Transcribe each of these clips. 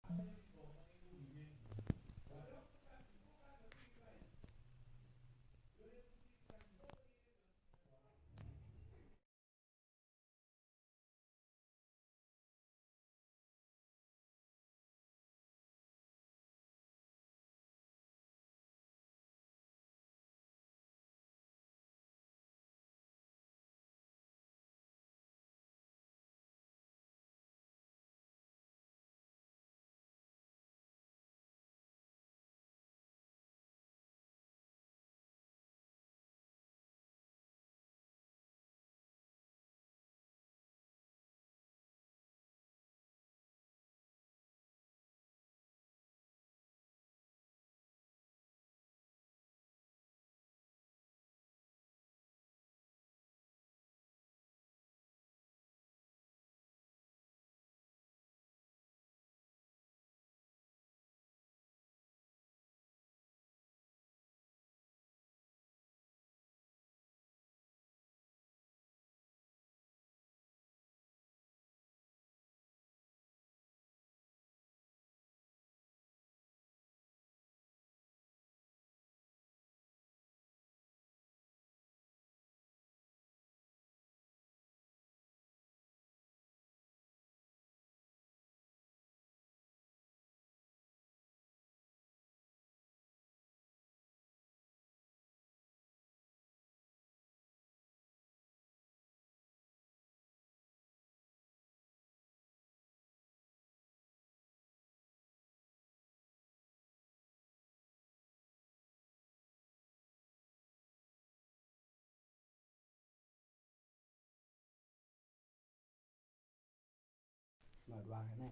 Mở đoán cái này.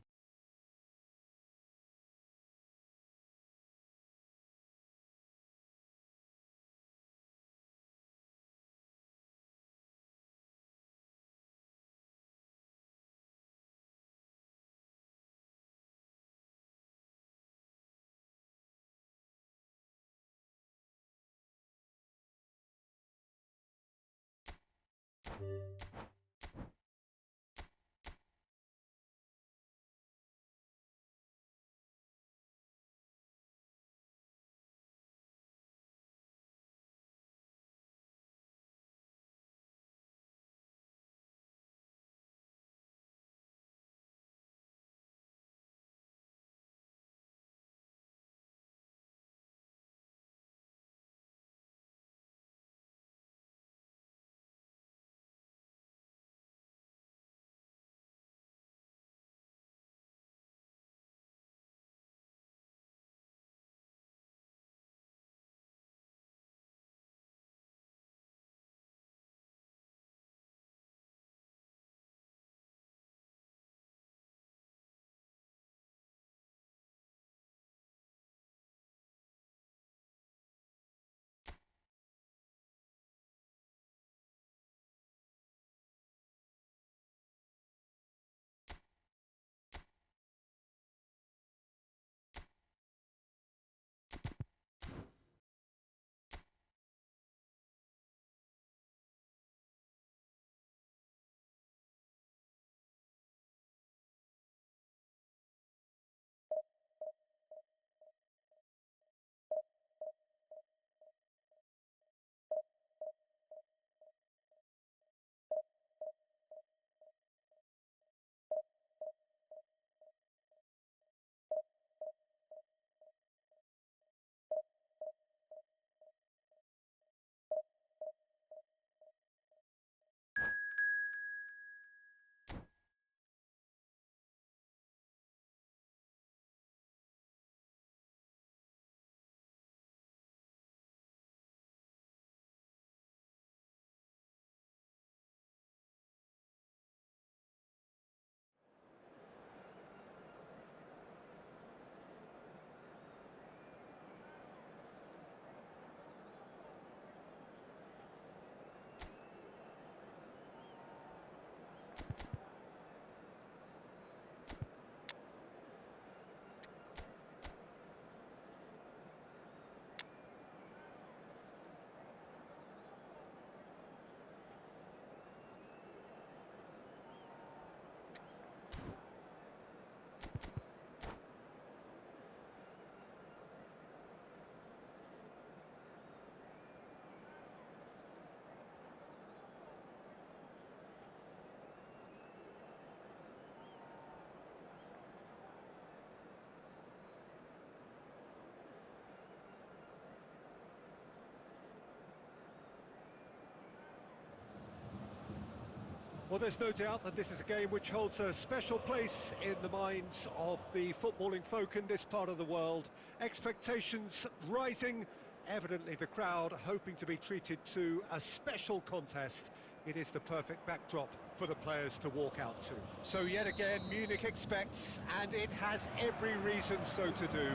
Well, there's no doubt that this is a game which holds a special place in the minds of the footballing folk in this part of the world. Expectations rising, evidently the crowd hoping to be treated to a special contest. It is the perfect backdrop for the players to walk out to. So yet again, Munich expects, and it has every reason so to do.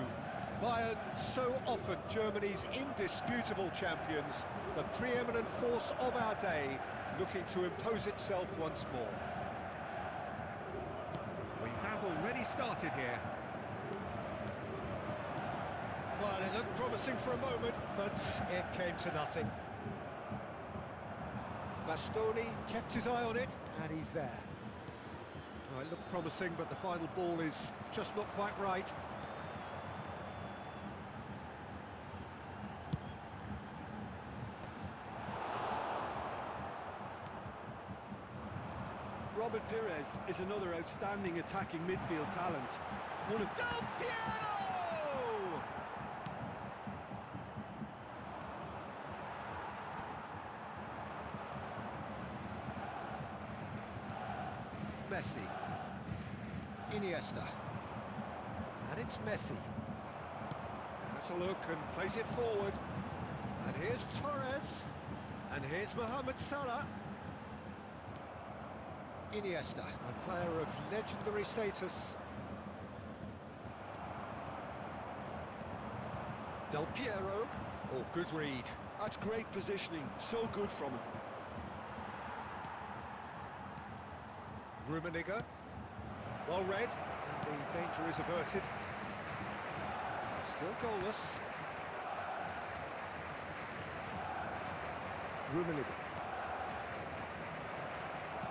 Bayern, so often Germany's indisputable champions, the preeminent force of our day, looking to impose itself once more. We have already started here. Well, it looked promising for a moment, but it came to nothing. Bastoni kept his eye on it, and he's there. Oh, it looked promising, but the final ball is just not quite right. Robert Pires is another outstanding attacking midfield talent. One of Del Piero! Messi. Iniesta. And it's Messi. Has a look and plays it forward. And here's Torres. And here's Mohamed Salah. Iniesta, a player of legendary status. Del Piero. Oh, good read. That's great positioning, so good from him. Rummenigge. Well read, and the danger is averted. Still goalless. Rummenigge.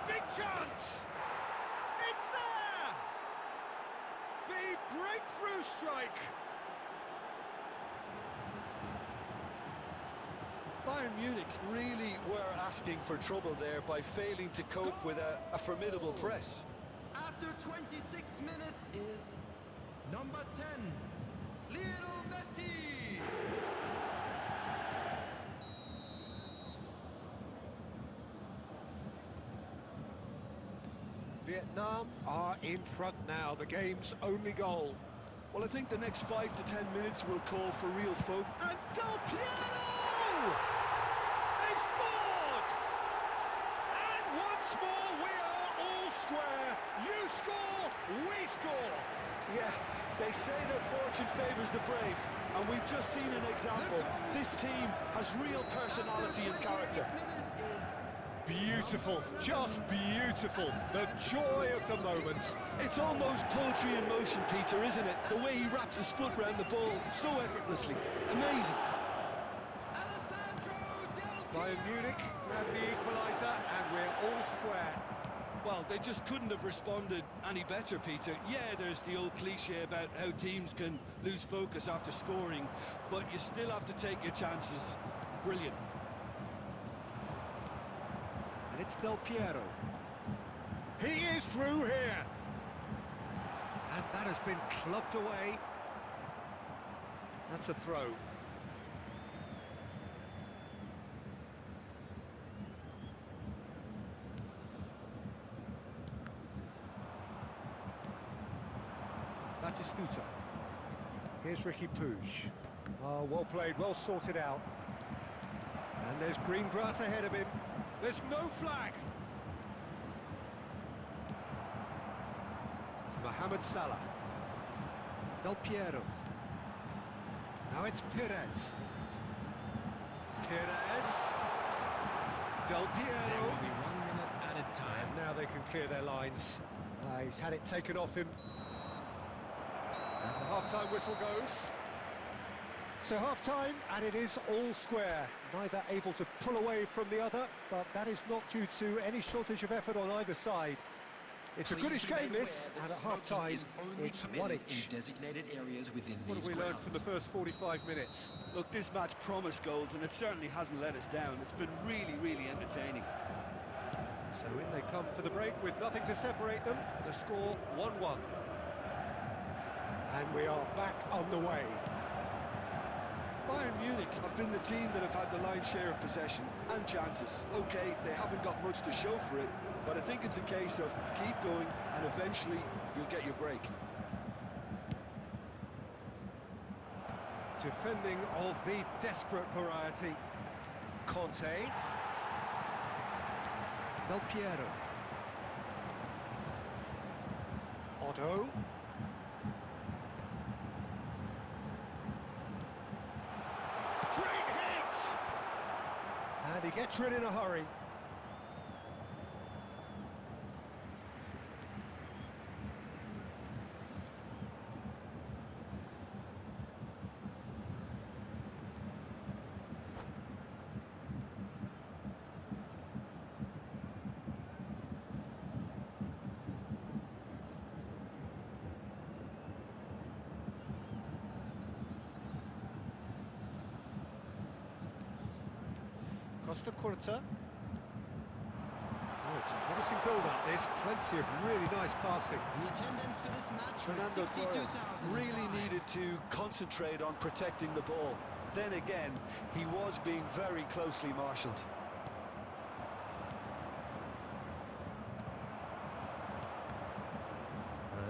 Big chance! It's there! The breakthrough strike! Bayern Munich really were asking for trouble there by failing to cope with a formidable press. After 26 minutes is number 10, Lionel Messi! Vietnam are in front now, the game's only goal. Well, I think the next 5 to 10 minutes will call for real focus. And Del Piero! They've scored! And once more we are all square. You score, we score. Yeah, they say that fortune favours the brave, and we've just seen an example. This team has real personality and character. Beautiful, just beautiful. The joy of the moment. It's almost poetry in motion, Peter, isn't it? The way he wraps his foot round the ball so effortlessly. Amazing. Bayern Munich grab the equaliser, and we're all square. Well, they just couldn't have responded any better, Peter. Yeah, there's the old cliche about how teams can lose focus after scoring, but you still have to take your chances. Brilliant. And it's Del Piero. He is through here. And that has been clubbed away. That's a throw. Batistuta. Here's Ricky Puig. Oh, well played, well sorted out. And there's green grass ahead of him. There's no flag. Mohamed Salah. Del Piero. Now it's Pires. Pires. Del Piero. Will be 1 minute added time. And now they can clear their lines. He's had it taken off him. And the half-time whistle goes. So half-time, and it is all square. Neither able to pull away from the other, but that is not due to any shortage of effort on either side. It's a goodish game, this, and at half-time, it's one each. What have we learned from the first 45 minutes? Look, this match promised goals, and it certainly hasn't let us down. It's been really, really entertaining. So in they come for the break with nothing to separate them. The score 1-1. And we are back on the way. Bayern Munich have been the team that have had the lion's share of possession and chances. Okay, they haven't got much to show for it, but I think it's a case of keep going and eventually you'll get your break. Defending of the desperate variety. Conte. Del Piero. Otto. Great hit! And he gets rid in a hurry. Costa Curta. Oh, it's a promising build-up. There's plenty of really nice passing. The attendance for this match was Fernando Torres 62,005. really needed to concentrate on protecting the ball. Then again, he was being very closely marshalled.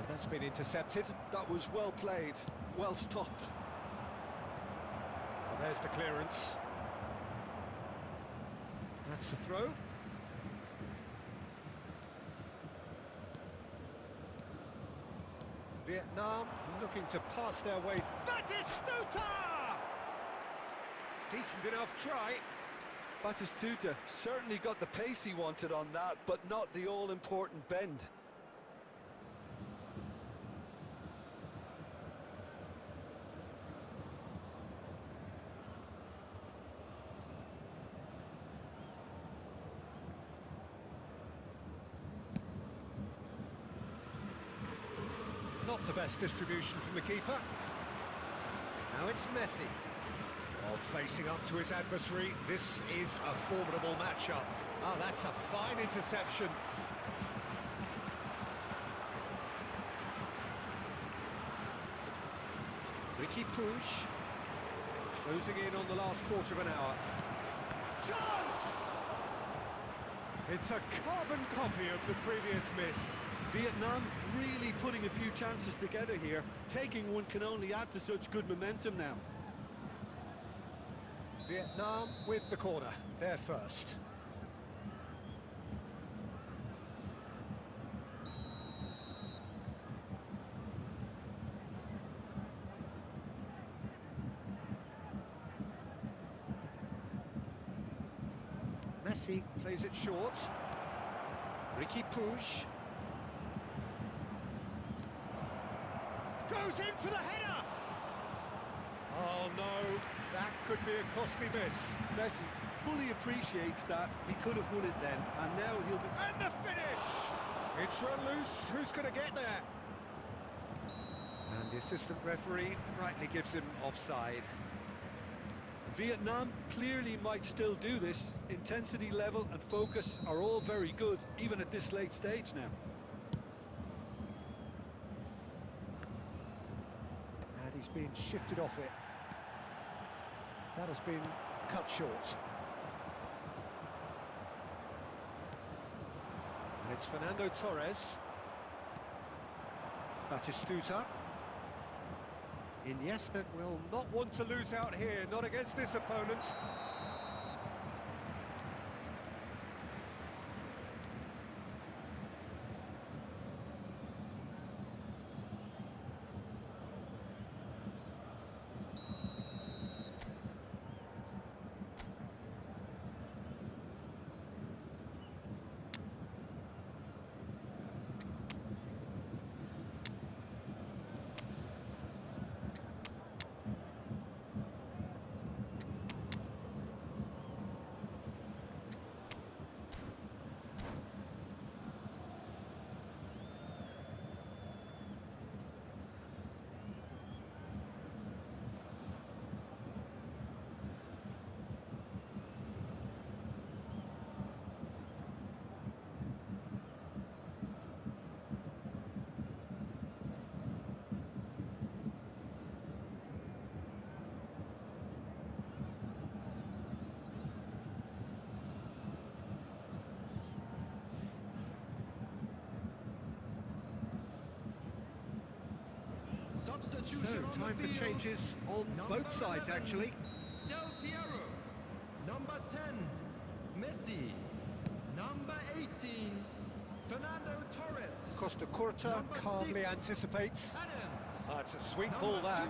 That's been intercepted. That was well played, well stopped. Well, there's the clearance. That's the throw. Vietnam looking to pass their way. Batistuta! Decent enough try. Batistuta certainly got the pace he wanted on that, but not the all-important bend. Not the best distribution from the keeper. Now it's Messi. Oh, facing up to his adversary. This is a formidable matchup. Oh, that's a fine interception. Ricky Puig. Closing in on the last quarter of an hour. Chance! It's a carbon copy of the previous miss. Vietnam really putting a few chances together here. Taking one can only add to such good momentum now. Vietnam with the corner. They're first. Messi plays it short. Ricky Puig. Goes in for the header! Oh no, that could be a costly miss. Messi fully appreciates that. He could have won it then, and now he'll be... And the finish! It's run loose, who's going to get there? And the assistant referee rightly gives him offside. Vietnam clearly might still do this. Intensity level and focus are all very good, even at this late stage now. And he's been shifted off it. That has been cut short. And it's Fernando Torres. Batistuta. Iniesta will not want to lose out here, not against this opponent. Substitution So, on time the for field. changes on Number both sides, 11, actually. Del Piero. Number 10, Messi. Number 18, Fernando Torres. Costa Curta Number calmly 6, anticipates. Adams. It's a sweet Number ball, that.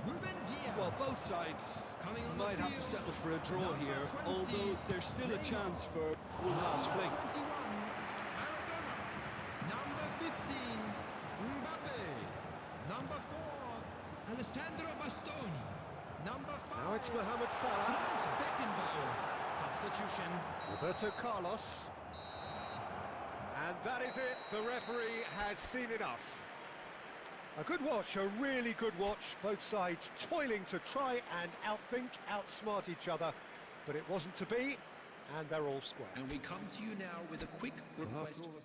2, Ruben Diaz. Well, both sides Coming on the might have to field, settle for a draw number here, 20, although there's still a Neymar. chance for one last Number fling. 21, Maradona. Number 15, Mbappe. Number 4, Alessandro Bastoni. Number 5, Now it's Mohamed Salah. Franz Beckenbauer. Substitution. Roberto Carlos. And that is it. The referee has seen enough. A good watch, a really good watch. Both sides toiling to try and outthink, outsmart each other. But it wasn't to be, and they're all square. And we come to you now with a quick request. After all,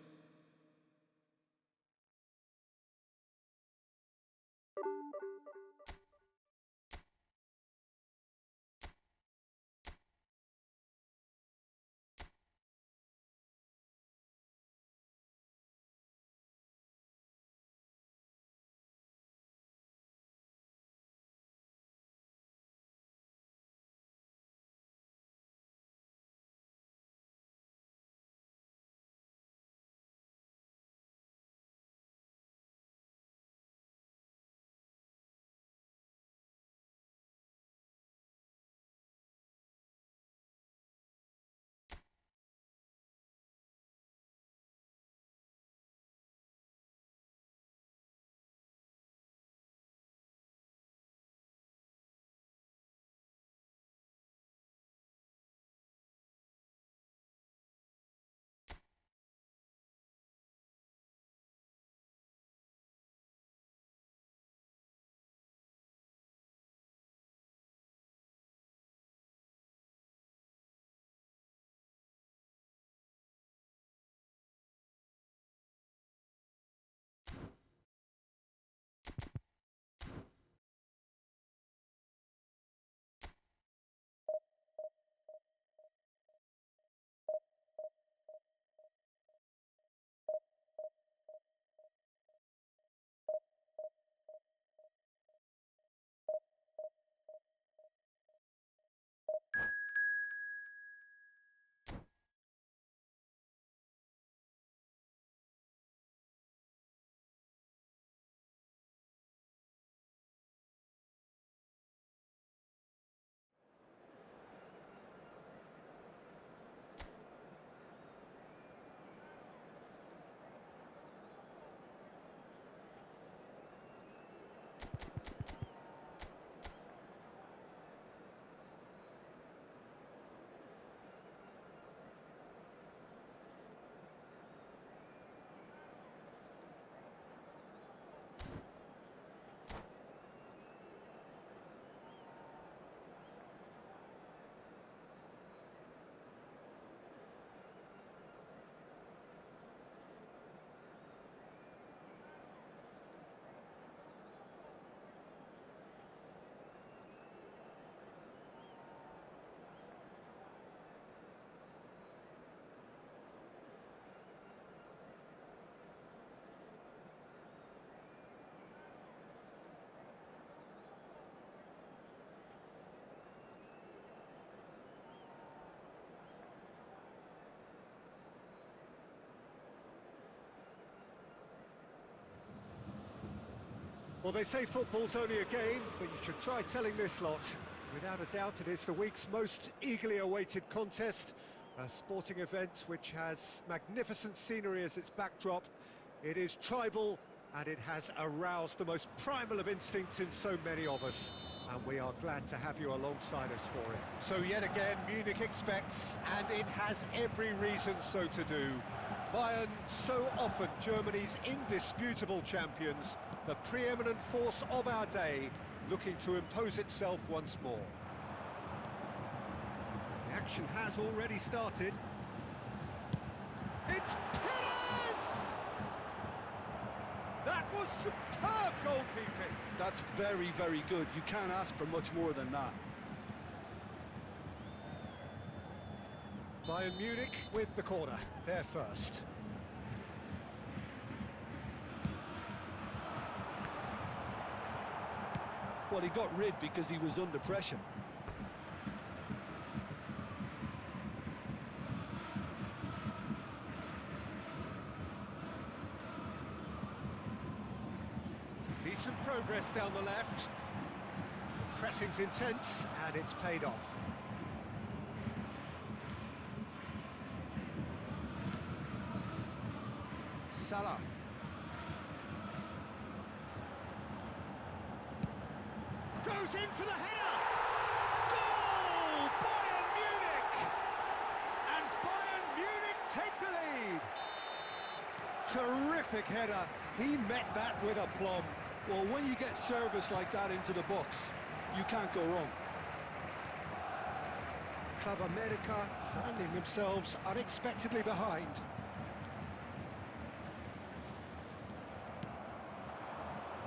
well, they say football's only a game, but you should try telling this lot. Without a doubt, it is the week's most eagerly awaited contest, a sporting event which has magnificent scenery as its backdrop. It is tribal, and it has aroused the most primal of instincts in so many of us. And we are glad to have you alongside us for it. So yet again, Munich expects, and it has every reason so to do. Bayern, so often Germany's indisputable champions, the preeminent force of our day, looking to impose itself once more. The action has already started. It's Perez! That was superb goalkeeping! That's very, very good. You can't ask for much more than that. Bayern Munich with the corner, they're first. Well, he got rid because he was under pressure. Decent progress down the left. The pressing's intense, and it's paid off. Salah. Goes in for the header! Goal! Bayern Munich! And Bayern Munich take the lead! Terrific header. He met that with aplomb. Well, when you get service like that into the box, you can't go wrong. Club America finding themselves unexpectedly behind.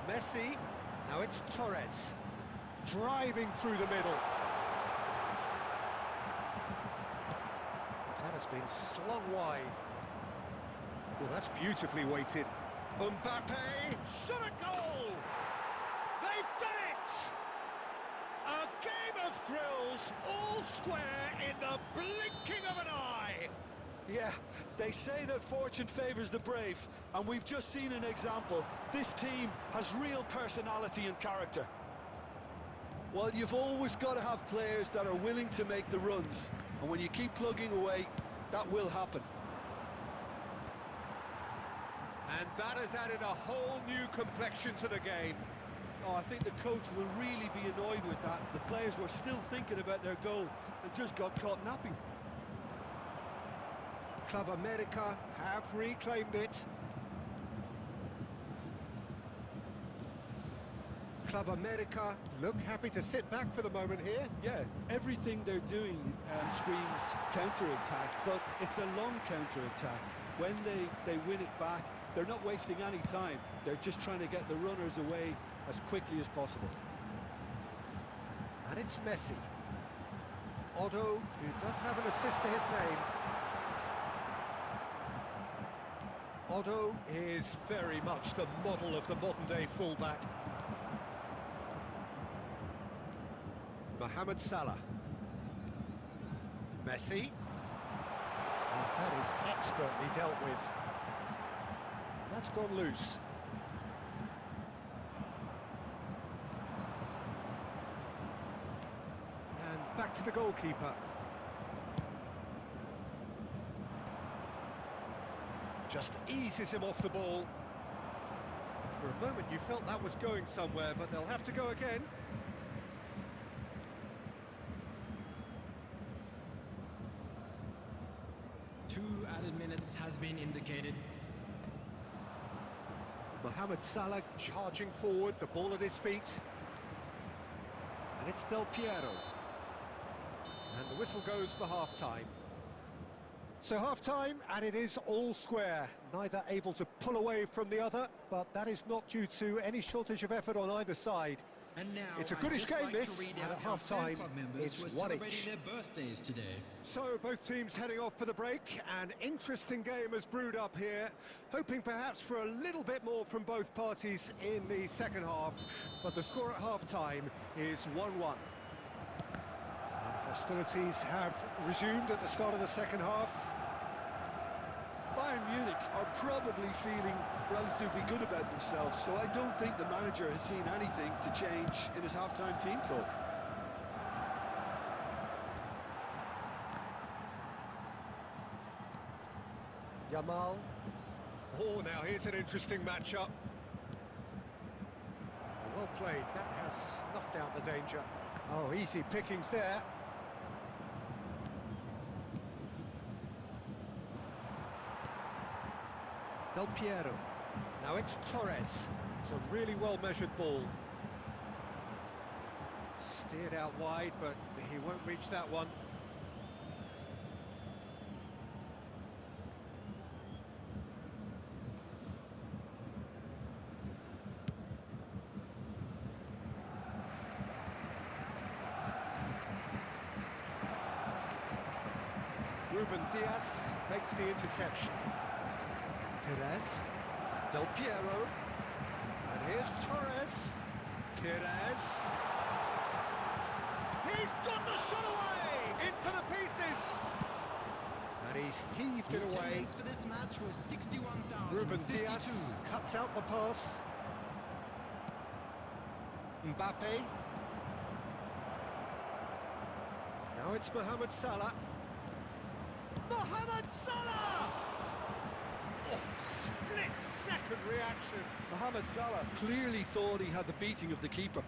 Messi, now it's Torres, driving through the middle. That has been slung wide. Well, that's beautifully weighted. Mbappe, shot a goal! They've done it! A game of thrills, all square in the blinking of an eye! Yeah, they say that fortune favours the brave, and we've just seen an example. This team has real personality and character. Well, you've always got to have players that are willing to make the runs, and when you keep plugging away, that will happen. And that has added a whole new complexion to the game. Oh, I think the coach will really be annoyed with that. The players were still thinking about their goal and just got caught napping. Club America have reclaimed it. Club America look happy to sit back for the moment here. Yeah, everything they're doing screams counter-attack, but it's a long counter-attack. When they win it back, they're not wasting any time. They're just trying to get the runners away as quickly as possible. And it's Messi. Otto, who does have an assist to his name. Otto is very much the model of the modern-day fullback. Mohamed Salah. Messi. And that is expertly dealt with. That's gone loose. And back to the goalkeeper. Just eases him off the ball. For a moment you felt that was going somewhere, but they'll have to go again. Two added minutes has been indicated. Mohamed Salah charging forward, the ball at his feet. And it's Del Piero. And the whistle goes for half-time. So half-time, and it is all square. Neither able to pull away from the other, but that is not due to any shortage of effort on either side. And now It's a goodish I'd just game, like this, to read and out at how half-time, fan club members it's were one celebrating each. their birthdays today. So both teams heading off for the break. An interesting game has brewed up here, hoping perhaps for a little bit more from both parties in the second half, but the score at half-time is 1-1. Hostilities have resumed at the start of the second half. Bayern Munich are probably feeling relatively good about themselves, so I don't think the manager has seen anything to change in his half-time team talk. Yamal. Oh, now here's an interesting matchup. Well played, that has snuffed out the danger. Oh, easy pickings there. Del Piero. Now it's Torres. It's a really well-measured ball. Steered out wide, but he won't reach that one. Ruben Diaz makes the interception. Perez, Del Piero, and here's Torres. Perez. He's got the shot away! In for the pieces! And he's heaved The it away. attendance for this match was 61,052. Ruben Diaz cuts out the pass. Mbappe. Now it's Mohamed Salah. Mohamed Salah! Oh, split-second reaction. Mohamed Salah clearly thought he had the beating of the keeper.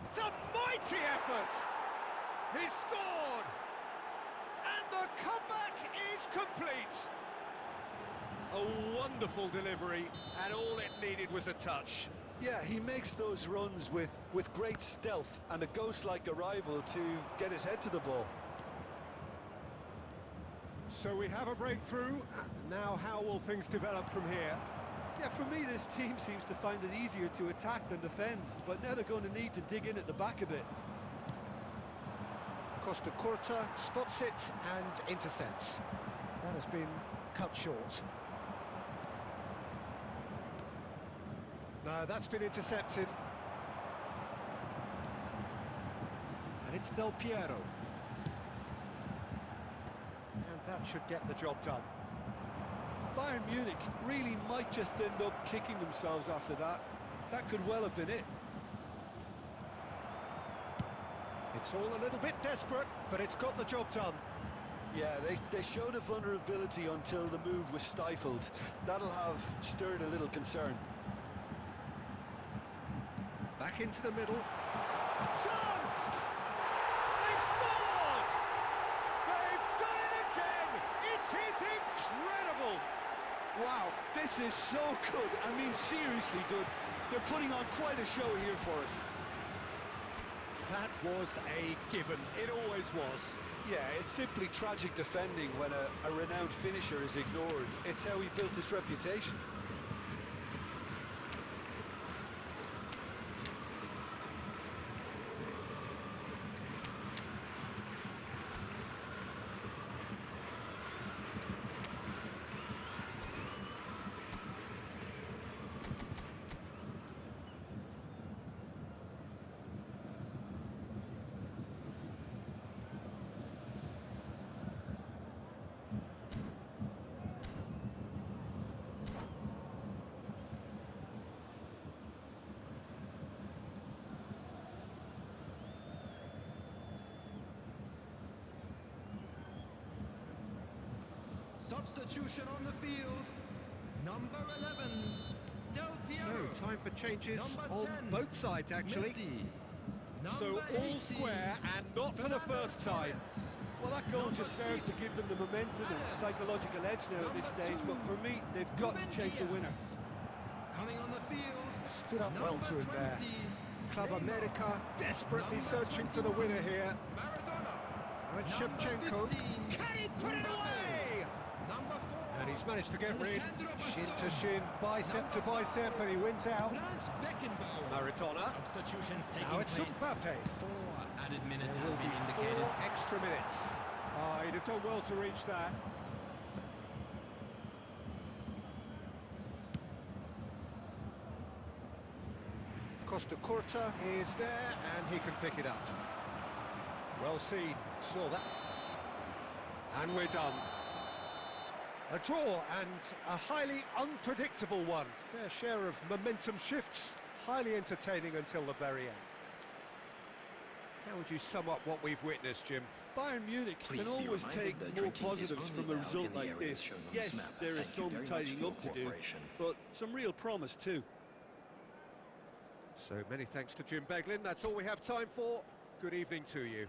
It's a mighty effort! He scored! And the comeback is complete! A wonderful delivery, and all it needed was a touch. Yeah, he makes those runs with great stealth and a ghost-like arrival to get his head to the ball. So we have a breakthrough. Now how will things develop from here? Yeah, for me, this team seems to find it easier to attack than defend, but now they're going to need to dig in at the back a bit. Costa Curta spots it and intercepts. That has been cut short. No, that's been intercepted. And it's Del Piero. And that should get the job done. Bayern Munich really might just end up kicking themselves after that. That could well have been it. It's all a little bit desperate, but it's got the job done. Yeah, they showed a vulnerability until the move was stifled. That'll have stirred a little concern. Back into the middle. Chance! They've scored! They've done it again! It is incredible! Wow, this is so good. I mean, seriously good. They're putting on quite a show here for us. That was a given. It always was. Yeah, it's simply tragic defending when a renowned finisher is ignored. It's how he built his reputation. Substitution on the field. Number 11, Del Piero. So, time for changes Number on 10, both sides, actually. Messi. So, Number all 18, square and not for the first time. Well, that goal just serves to give them the momentum and psychological edge now at this stage, but for me, they've got to chase a winner. Coming on the field. Stood up well to it there. 20, Club Neymar. America desperately Number searching for the 21, winner here. Maradona. Now it's Number Shevchenko. 15, Can he put it Mbappe. away? Number 4, And he's managed to get rid. Alejandro Shin to Bastón. shin, bicep to Number bicep, 5, and he wins out. Franz Beckenbauer. Maradona. Substitutions taking Now it's place. Mbappe. 4 added minutes There has will be been indicated. 4 extra minutes. Oh, he'd have done well to reach that. Costa Curta is there, and he can pick it up. Well seen, saw that. And we're done. A draw, and a highly unpredictable one. Fair share of momentum shifts, highly entertaining until the very end. How would you sum up what we've witnessed, Jim? Bayern Munich Please can be always reminded take that more drinking is positives only from a allowed result in the like areas this. shown on this Yes, map. there is Thank you some very much tidying for your up to do, cooperation. but some real promise too. So many thanks to Jim Beglin. That's all we have time for. Good evening to you.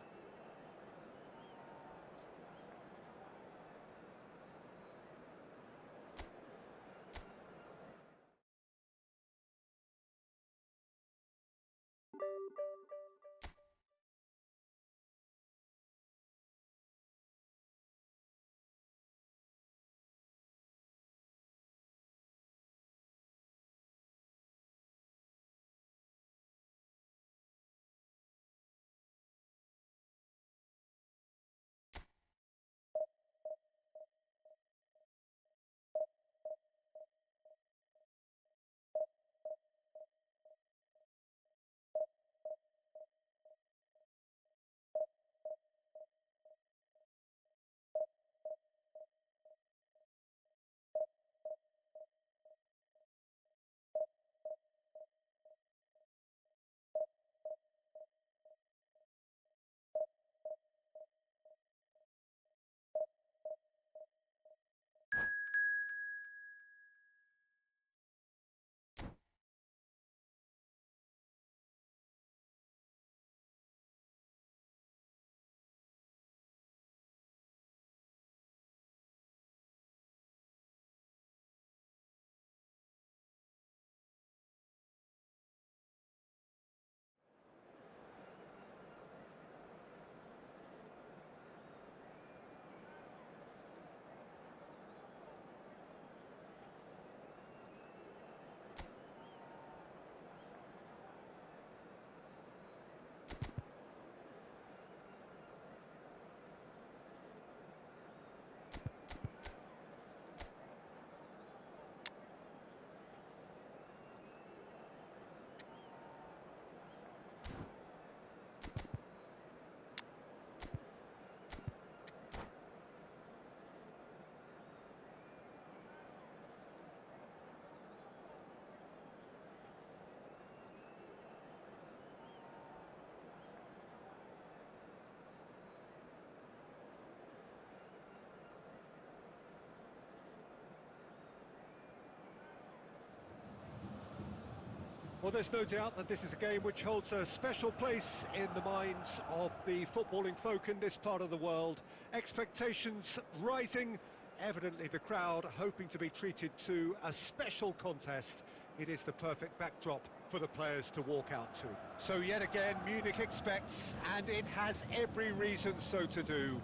Well, there's no doubt that this is a game which holds a special place in the minds of the footballing folk in this part of the world. Expectations rising, evidently the crowd hoping to be treated to a special contest. It is the perfect backdrop for the players to walk out to. So yet again, Munich expects, and it has every reason so to do.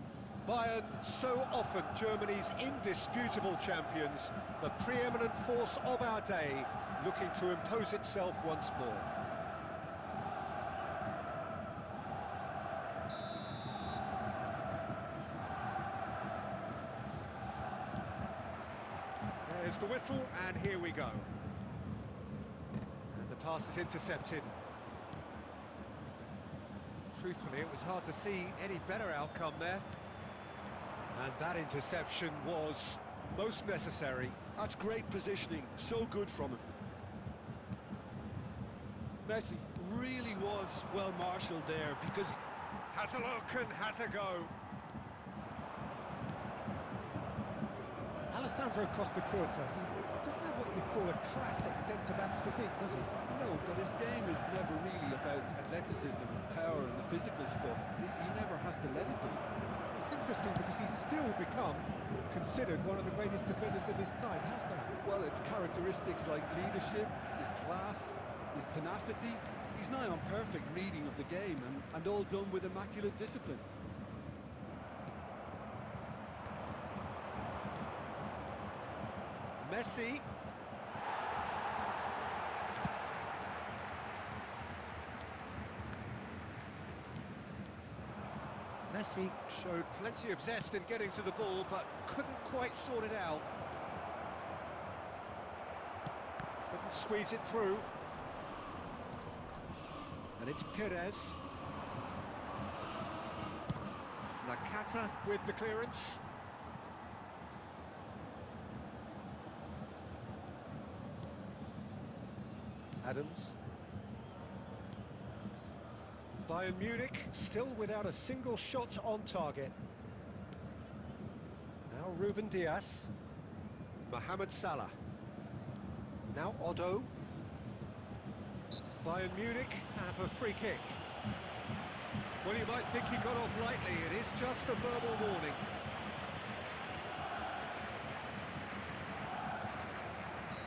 Bayern, so often Germany's indisputable champions, the preeminent force of our day, looking to impose itself once more. There's the whistle, and here we go. And the pass is intercepted. Truthfully, it was hard to see any better outcome there. And that interception was most necessary. That's great positioning, so good from him. Messi really was well marshalled there because he has a look and has a go. Alessandro Costa-Curta, he doesn't have what you'd call a classic centre-back's physique, does he? No, but his game is never really about athleticism, power and the physical stuff. He never has to let it be. It's interesting because he's still become considered one of the greatest defenders of his time. How's that? Well, it's characteristics like leadership, his class, his tenacity. He's nigh on perfect reading of the game and all done with immaculate discipline. Messi. Messi showed plenty of zest in getting to the ball, but couldn't quite sort it out. Couldn't squeeze it through. And it's Perez. Nakata with the clearance. Adams. Bayern Munich still without a single shot on target. Now Ruben Dias. Mohamed Salah. Now Otto. Bayern Munich have a free kick. Well, you might think he got off lightly. It is just a verbal warning.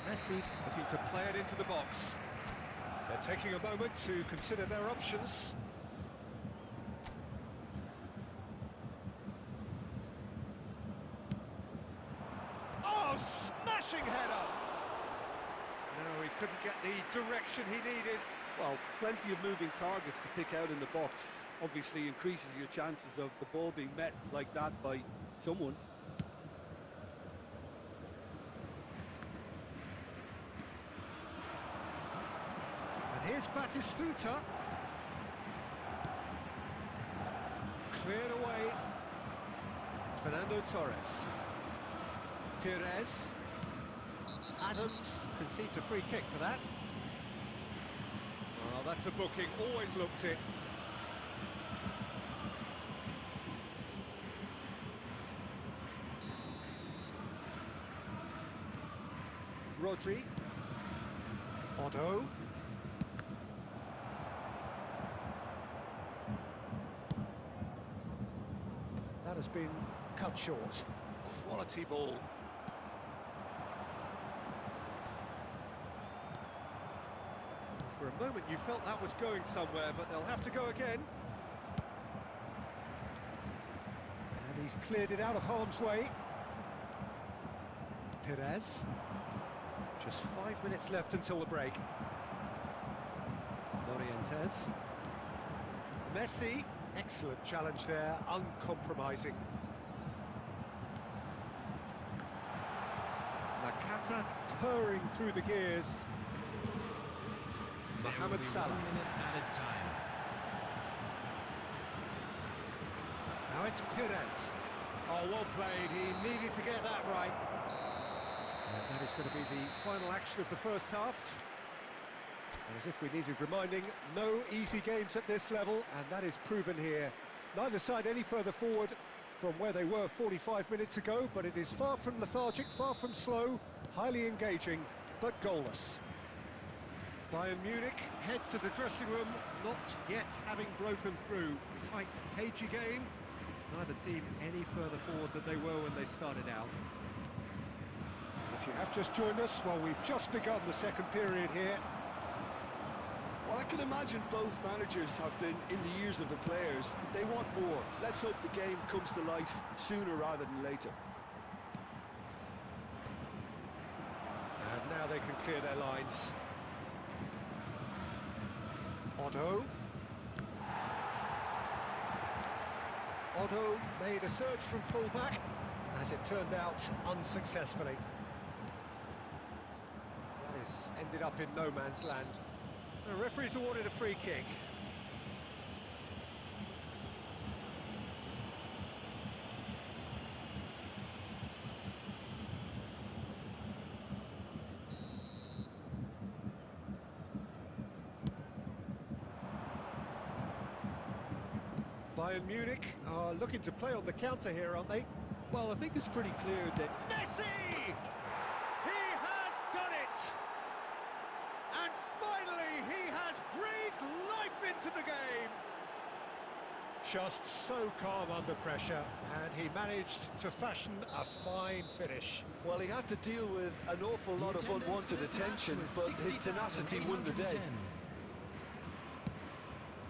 Messi looking to play it into the box. They're taking a moment to consider their options. Oh, smashing header! No, he couldn't get the direction he needed. Well, plenty of moving targets to pick out in the box. Obviously increases your chances of the ball being met like that by someone. Here's Batistuta. Cleared away. Fernando Torres. Perez. Adams concedes a free kick for that. Well, that's a booking. Always looked it. Rodri. Otto. That has been cut short. Quality ball. For a moment you felt that was going somewhere, but they'll have to go again. And he's cleared it out of harm's way. Perez. Just 5 minutes left until the break. Morientes. Messi. Excellent challenge there, uncompromising. Nakata purring through the gears. Mohamed Salah. 1 minute added time. Now it's Perez. Oh, well played. He needed to get that right. And that is going to be the final action of the first half. And as if we needed reminding, no easy games at this level, and that is proven here. Neither side any further forward from where they were 45 minutes ago, but it is far from lethargic, far from slow, highly engaging, but goalless. Bayern Munich head to the dressing room, not yet having broken through. Tight, cagey game. Neither team any further forward than they were when they started out. If you have just joined us, well, we've just begun the second period here. Well, I can imagine both managers have been in the ears of the players. They want more. Let's hope the game comes to life sooner rather than later. And now they can clear their lines. Otto. Otto made a surge from fullback, as it turned out, unsuccessfully. This ended up in no man's land. The referee's awarded a free kick. Bayern Munich are looking to play on the counter here, aren't they? Well, I think it's pretty clear that... Messi! He has done it! And finally, he has breathed life into the game! Just so calm under pressure, and he managed to fashion a fine finish. Well, he had to deal with an awful lot of unwanted attention, but his tenacity won the day.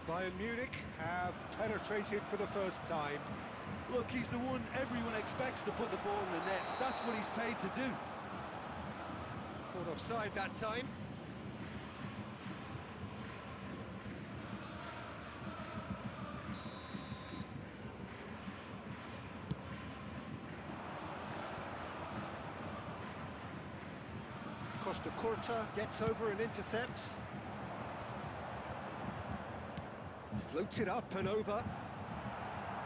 Bayern Munich have penetrated for the first time. Look, he's the one everyone expects to put the ball in the net. That's what he's paid to do. Caught offside that time. Costa Curta gets over and intercepts. Floated up and over.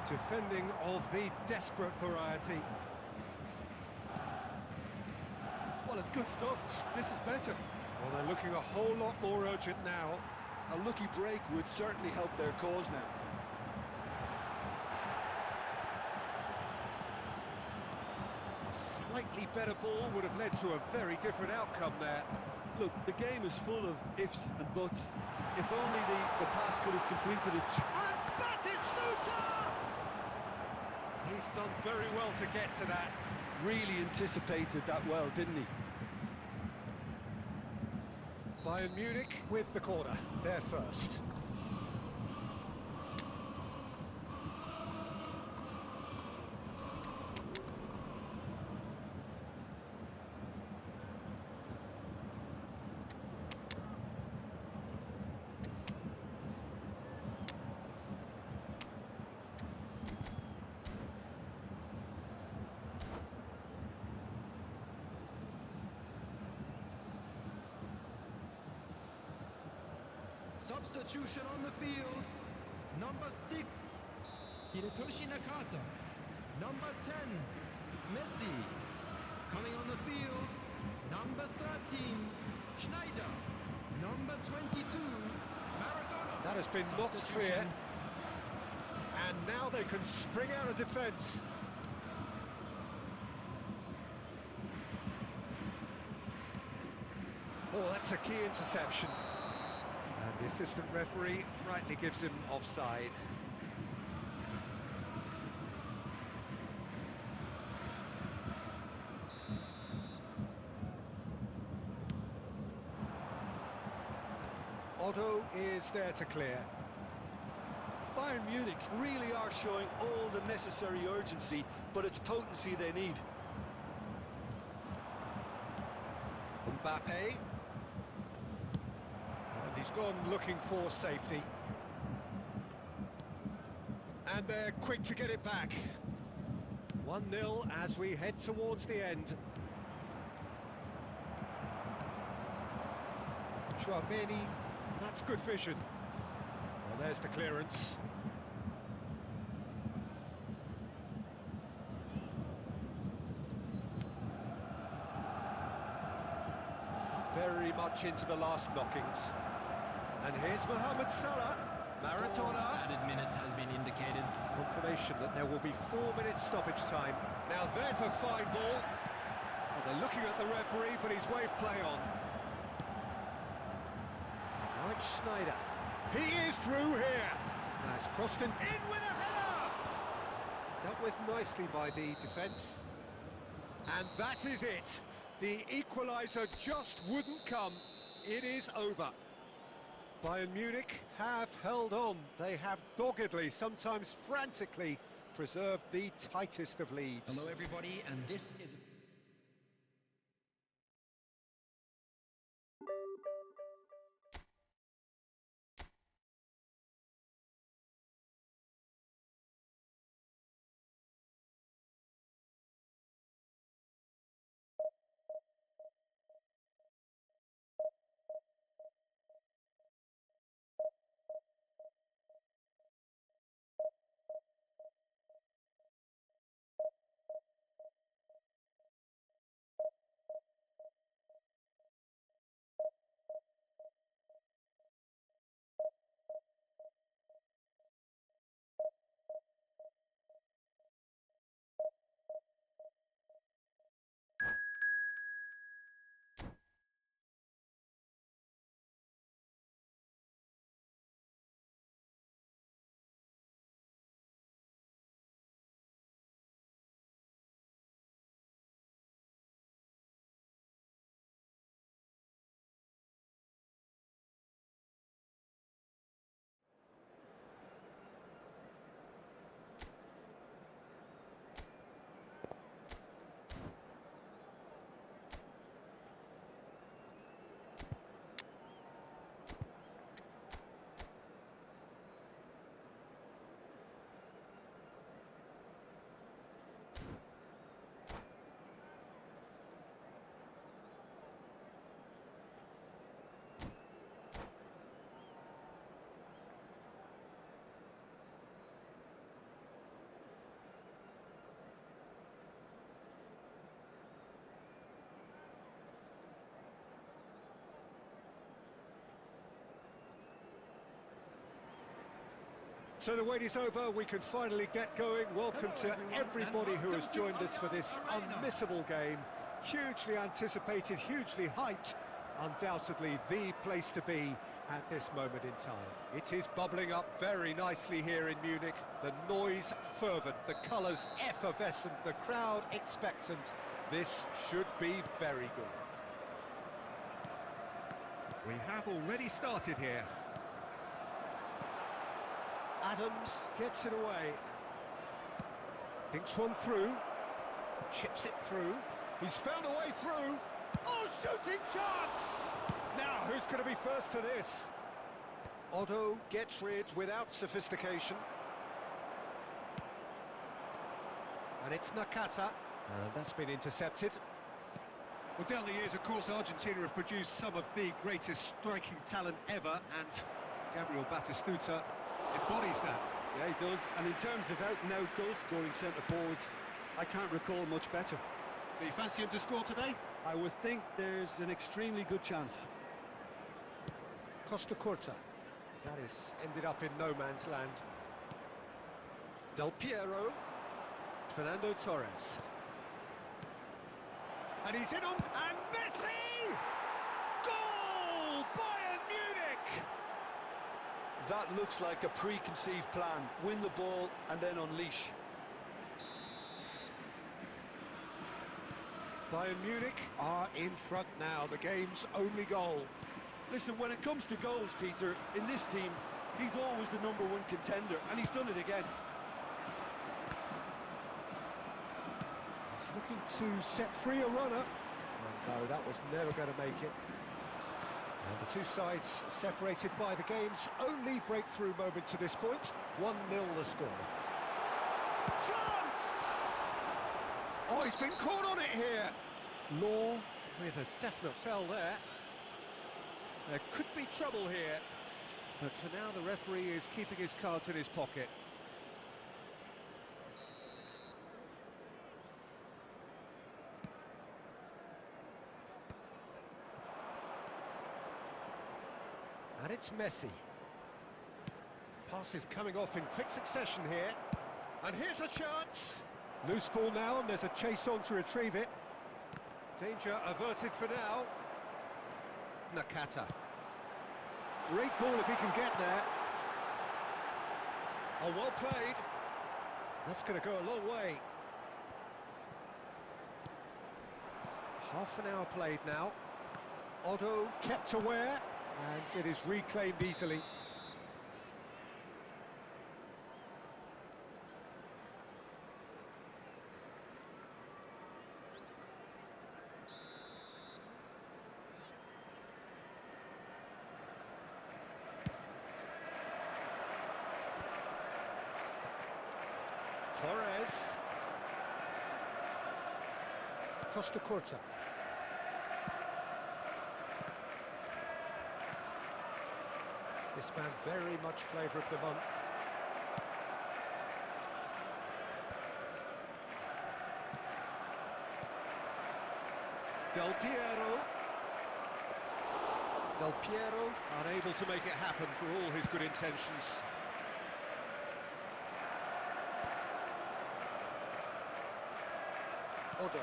Defending of the desperate variety. Well, it's good stuff. This is better. Well, they're looking a whole lot more urgent now. A lucky break would certainly help their cause now. A slightly better ball would have led to a very different outcome there. Look, the game is full of ifs and buts. If only the pass could have completed it. And Batistuta! He's done very well to get to that. Really anticipated that well, didn't he? Bayern Munich with the corner. They're first. Substitution on the field. Number 6, Hirotoshi Nakata. Number 10, Messi. Coming on the field, number 13, Schneider. Number 22, Maradona. That has been knocked clear. And now they can spring out of defence. Oh, that's a key interception. And the assistant referee rightly gives him offside. Otto is there to clear. Bayern Munich really are showing all the necessary urgency, but it's potency they need. Mbappe. And he's gone looking for safety. And they're quick to get it back. 1-0 as we head towards the end. Chouameni, that's good vision. Well, there's the clearance. Very much into the last knockings. And here's Mohamed Salah. Maradona. Added minutes has been indicated. Confirmation that there will be 4 minutes stoppage time. Now there's a fine ball. Well, they're looking at the referee, but he's waved play on. Schneider. He is through here. Now it's crossed in with a header! Dealt with nicely by the defence. And that is it. The equaliser just wouldn't come. It is over. Bayern Munich have held on. They have doggedly, sometimes frantically, preserved the tightest of leads. Hello everybody, and this is... So the wait is over, we can finally get going. Welcome to everybody who has joined us for this unmissable game. Hugely anticipated, hugely hyped. Undoubtedly the place to be at this moment in time. It is bubbling up very nicely here in Munich. The noise fervent, the colours effervescent, the crowd expectant. This should be very good. We have already started here. Adams gets it away. Dinks one through. Chips it through. He's found a way through. Oh, shooting chance! Now, who's going to be first to this? Otto gets rid without sophistication. And it's Nakata. And that's been intercepted. Well, down the years, of course, Argentina have produced some of the greatest striking talent ever, and Gabriel Batistuta embodies that. Yeah, he does. And in terms of out-and-out goal-scoring centre-forwards, I can't recall much better. So you fancy him to score today? I would think there's an extremely good chance. Costa Curta. That is ended up in no man's land. Del Piero. Fernando Torres. And he's in on... And Messi! Goal! Bayern Munich! That looks like a preconceived plan. Win the ball and then unleash. Bayern Munich are in front now, the game's only goal. Listen, when it comes to goals, Peter, in this team, he's always the #1 contender, and he's done it again. He's looking to set free a runner. No, that was never going to make it. And the two sides separated by the game's only breakthrough moment to this point. 1-0 the score. Chance! Oh, he's been caught on it here. Law with a definite foul there. There could be trouble here. But for now, the referee is keeping his cards in his pocket. And it's Messi. Passes coming off in quick succession here. And here's a chance. Loose ball now, and there's a chase on to retrieve it. Danger averted for now. Nakata. Great ball if he can get there. Oh, well played. That's going to go a long way. Half an hour played now. Otto kept aware, and it is reclaimed easily. Torres. Costa Curta. This man very much flavour of the month. Del Piero. Del Piero unable to make it happen for all his good intentions. Otto.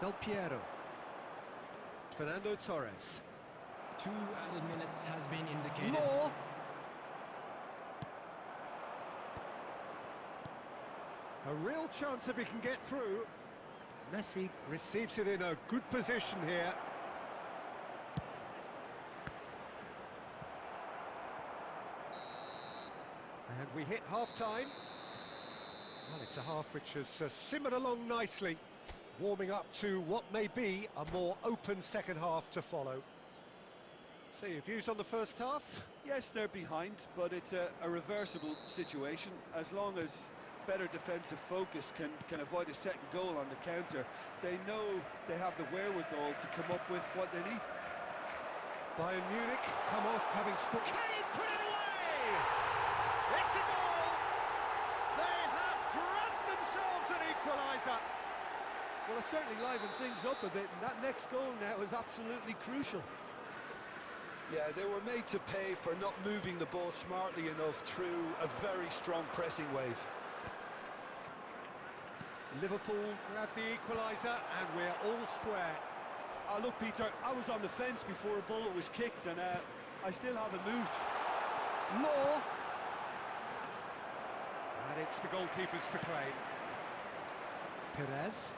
Del Piero. Fernando Torres. 2 added minutes has been indicated. Law. A real chance if he can get through. Messi receives it in a good position here. And we hit half-time. Well, it's a half which has simmered along nicely, warming up to what may be a more open second half to follow. So your views on the first half? Yes, they're behind, but it's a reversible situation. As long as better defensive focus can avoid a second goal on the counter, they know they have the wherewithal to come up with what they need. Bayern Munich come off having scored. Can he put it away? It's a goal! They have grabbed themselves an equaliser. Well, it certainly livened things up a bit, and that next goal now is absolutely crucial. Yeah, they were made to pay for not moving the ball smartly enough through a very strong pressing wave. Liverpool grabbed the equaliser, and we're all square. Look, Peter, I was on the fence before a bullet was kicked, and I still haven't moved. Law. And it's the goalkeepers to claim. Perez.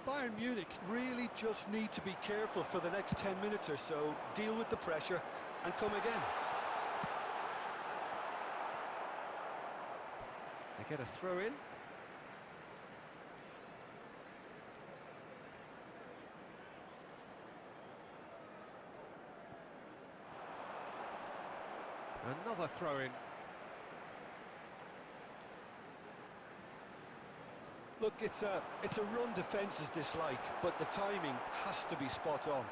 Bayern Munich really just need to be careful for the next 10 minutes or so, deal with the pressure, and come again. They get a throw in. Another throw in. Look, it's a run defence dislike, but the timing has to be spot on.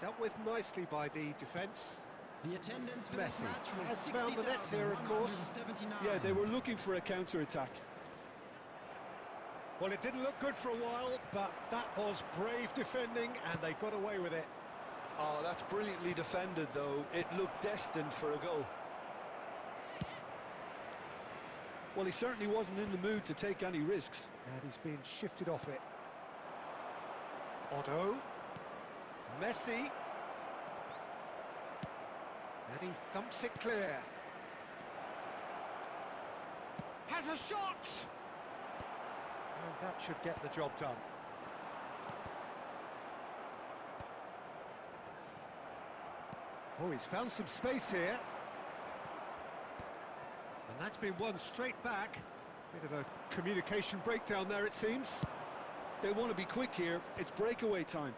Dealt with nicely by the defence. The attendance for this Messi match was has found the net here, of course. 60,179. Yeah, they were looking for a counter-attack. Well, it didn't look good for a while, but that was brave defending, and they got away with it. Oh, that's brilliantly defended, though. It looked destined for a goal. Well, he certainly wasn't in the mood to take any risks. And he's being shifted off it. Otto. Messi. And he thumps it clear. Has a shot! And that should get the job done. Oh, he's found some space here. And that's been won straight back. Bit of a communication breakdown there, it seems. They want to be quick here. It's breakaway time.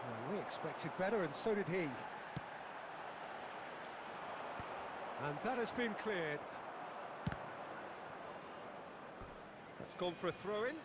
Well, we expected better, and so did he. And that has been cleared. That's gone for a throw-in.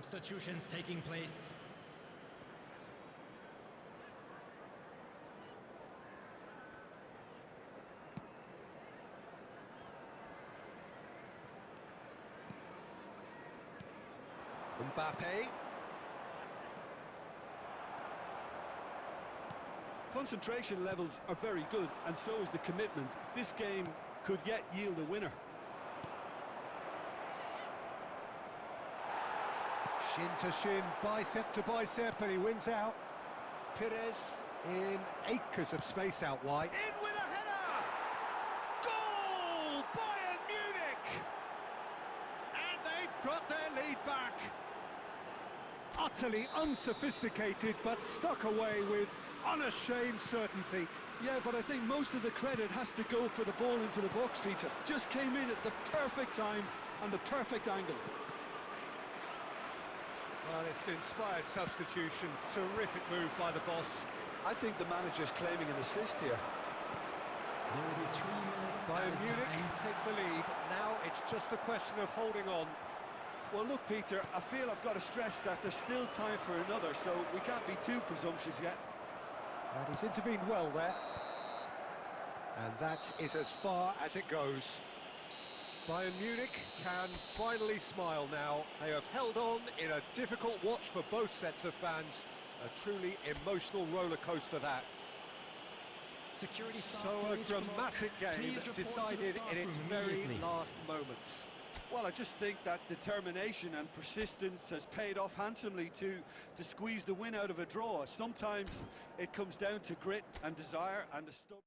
Substitutions taking place. Mbappe. Concentration levels are very good, and so is the commitment. This game could yet yield a winner. Shin to shin, bicep to bicep, and he wins out. Pires in acres of space out wide. In with a header! Goal! Bayern Munich! And they've got their lead back. Utterly unsophisticated, but stuck away with unashamed certainty. Yeah, but I think most of the credit has to go for the ball into the box, Peter. Just came in at the perfect time and the perfect angle. Well, it's an inspired substitution. Terrific move by the boss. I think the manager's claiming an assist here. There will be 3 minutes. Bayern added Munich time. take the lead. Now it's just a question of holding on. Well, look, Peter, I feel I've got to stress that there's still time for another, so we can't be too presumptuous yet. And he's intervened well there. And that is as far as it goes. Bayern Munich can finally smile now. They have held on in a difficult watch for both sets of fans. A truly emotional roller coaster that. Security staff So to a each block. dramatic game Please report to the decided staff in its room very immediately. last moments. Well, I just think that determination and persistence has paid off handsomely to squeeze the win out of a draw. Sometimes it comes down to grit and desire and a stubborn...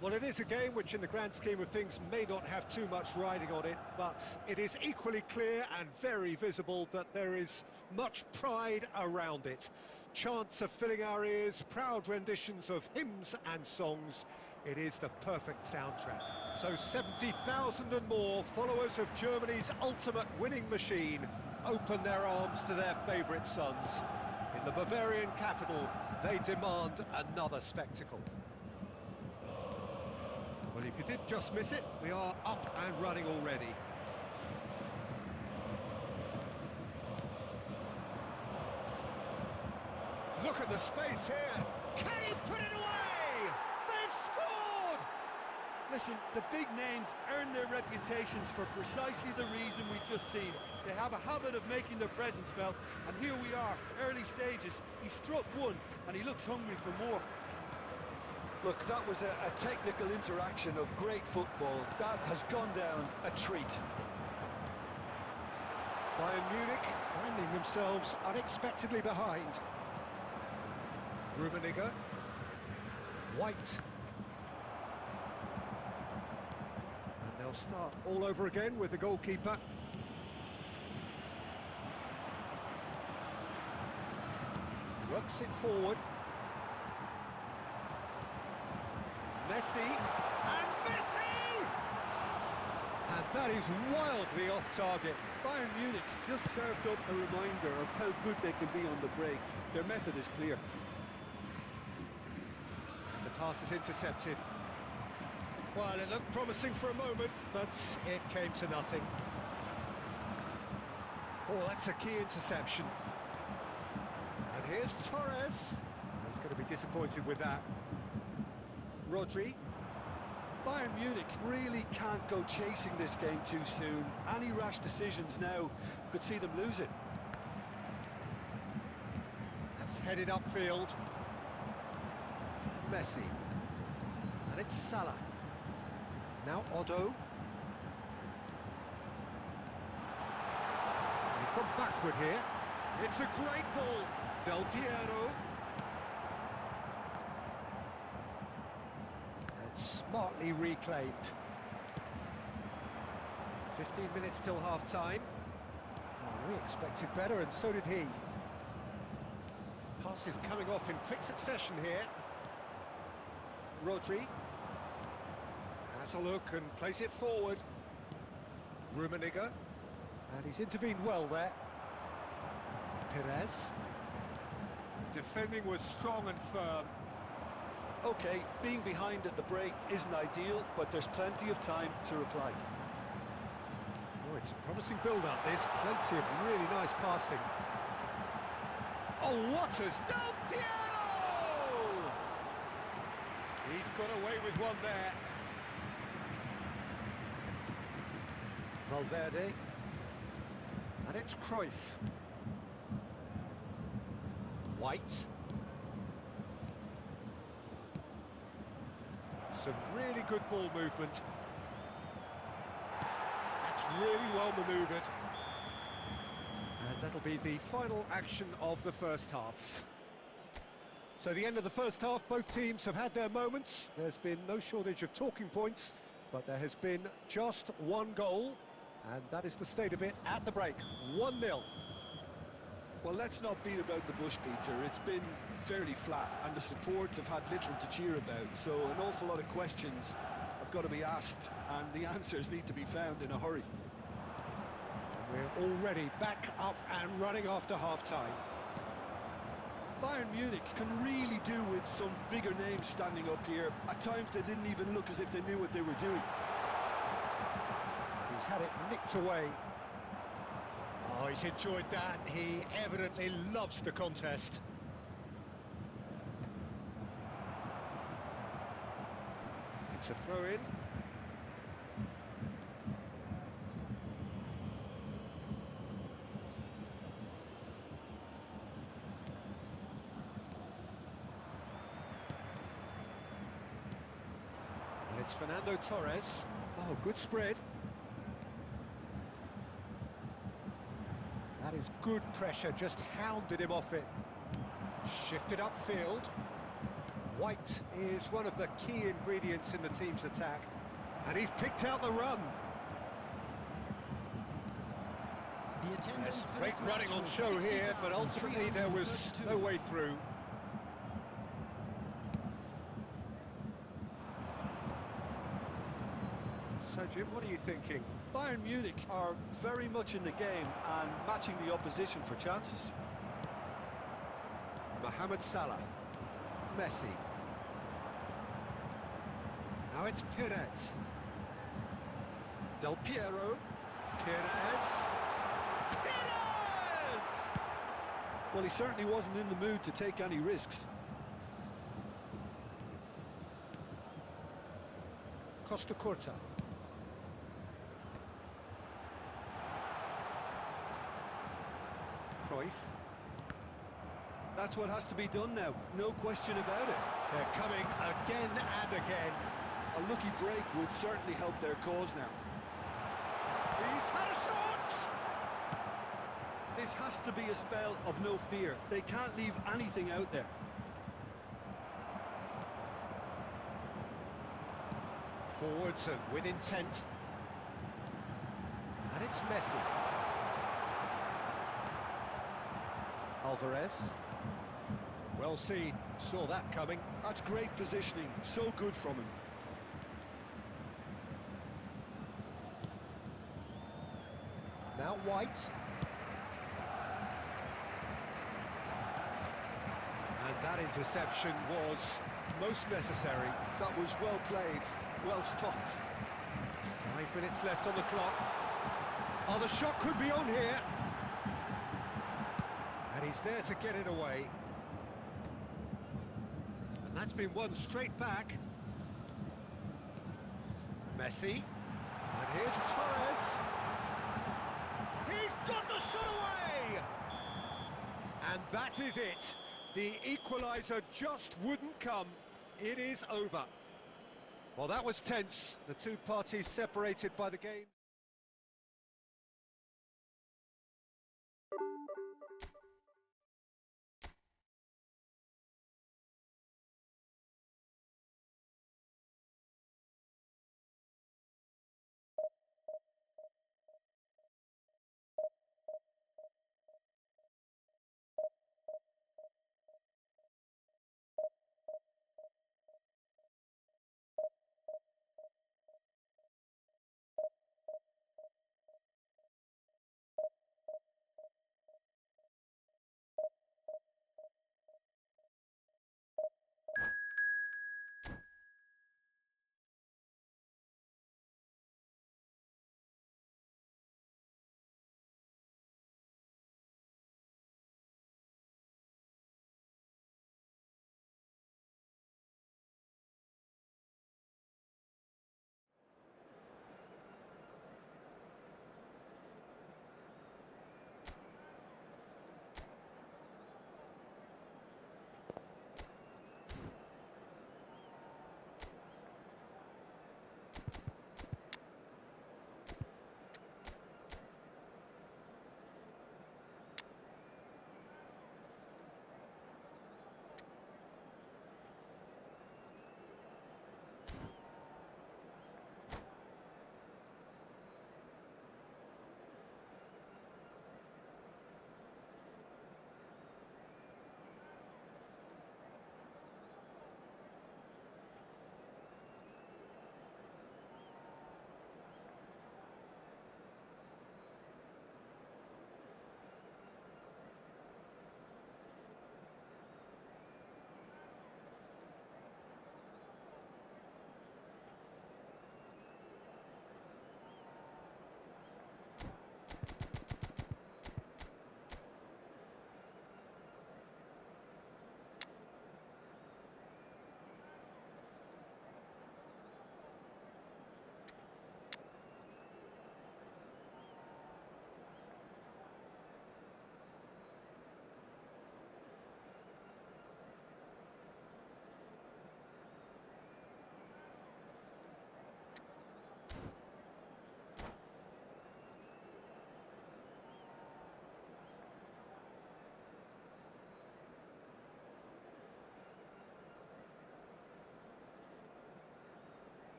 Well, it is a game which in the grand scheme of things may not have too much riding on it, but it is equally clear and very visible that there is much pride around it. Chants are filling our ears, proud renditions of hymns and songs. It is the perfect soundtrack. So 70,000 and more followers of Germany's ultimate winning machine open their arms to their favourite sons. In the Bavarian capital, they demand another spectacle. Well, if you did just miss it, we are up and running already. Look at the space here. Can he put it away? They've scored! Listen, the big names earn their reputations for precisely the reason we've just seen. They have a habit of making their presence felt, and here we are, early stages. He struck one, and he looks hungry for more. Look, that was a technical interaction of great football. That has gone down a treat. Bayern Munich finding themselves unexpectedly behind. Rummenigge. White. And they'll start all over again with the goalkeeper. Works it forward. Messi, and Messi! And that is wildly off target. Bayern Munich just served up a reminder of how good they can be on the break. Their method is clear. And the pass is intercepted. Well, it looked promising for a moment, but it came to nothing. Oh, that's a key interception. And here's Torres. He's going to be disappointed with that. Rodri. Bayern Munich really can't go chasing this game too soon. Any rash decisions now could see them lose it. That's headed upfield. Messi. And it's Salah. Now Otto. He's gone backward here. It's a great ball. Del Piero. And smartly reclaimed. 15 minutes till half-time. Well, we expected better, and so did he. Passes coming off in quick succession here. Rodri. Has a look and plays it forward. Rummenigge. And he's intervened well there. Perez. Defending was strong and firm. Okay, being behind at the break isn't ideal, but there's plenty of time to reply. Oh, it's a promising build-up, this. Plenty of really nice passing. Oh, Waters! Del Piero! He's got away with one there. Valverde. And it's Cruyff. White. Some really good ball movement. That's really well manoeuvred. And that'll be the final action of the first half. So the end of the first half, both teams have had their moments. There's been no shortage of talking points, but there has been just one goal, and that is the state of it at the break. 1-0. Well, let's not beat about the bush, Peter. It's been fairly flat, and the support have had little to cheer about, so an awful lot of questions have got to be asked, and the answers need to be found in a hurry. We're already back up and running after half-time. Bayern Munich can really do with some bigger names standing up here. At times they didn't even look as if they knew what they were doing. He's had it nicked away. Oh, he's enjoyed that. He evidently loves the contest. It's a throw-in. And it's Fernando Torres. Oh, good spread. That is good pressure, just hounded him off it. Shifted upfield. White is one of the key ingredients in the team's attack. And he's picked out the run. The attendance Yes, for great this running match on was show here, but ultimately there was 60,332. no way through. So, Jim, what are you thinking? Bayern Munich are very much in the game and matching the opposition for chances. Mohamed Salah. Messi. Now it's Perez. Del Piero. Perez. Perez! Well, he certainly wasn't in the mood to take any risks. Costa Curta. Cruyff. That's what has to be done now, no question about it. They're coming again and again. A lucky break would certainly help their cause now. He's had a shot! This has to be a spell of no fear. They can't leave anything out there. Forwards and with intent. And it's Messi. Alvarez. Well seen, saw that coming. That's great positioning, so good from him. Now White. And that interception was most necessary. That was well played, well stopped. 5 minutes left on the clock. Oh, the shot could be on here. And he's there to get it away. And that's been won straight back. Messi. And here's Torres. He's got the shot away! And that is it. The equaliser just wouldn't come. It is over. Well, that was tense. The two parties separated by the game.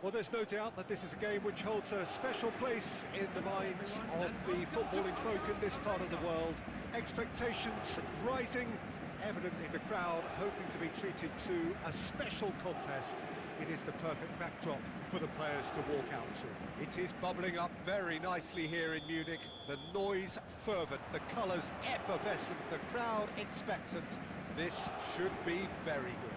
Well, there's no doubt that this is a game which holds a special place in the minds of the footballing folk in this part of the world. Expectations rising, evidently the crowd hoping to be treated to a special contest. It is the perfect backdrop for the players to walk out to. It is bubbling up very nicely here in Munich. The noise fervent, the colours effervescent, the crowd expectant. This should be very good.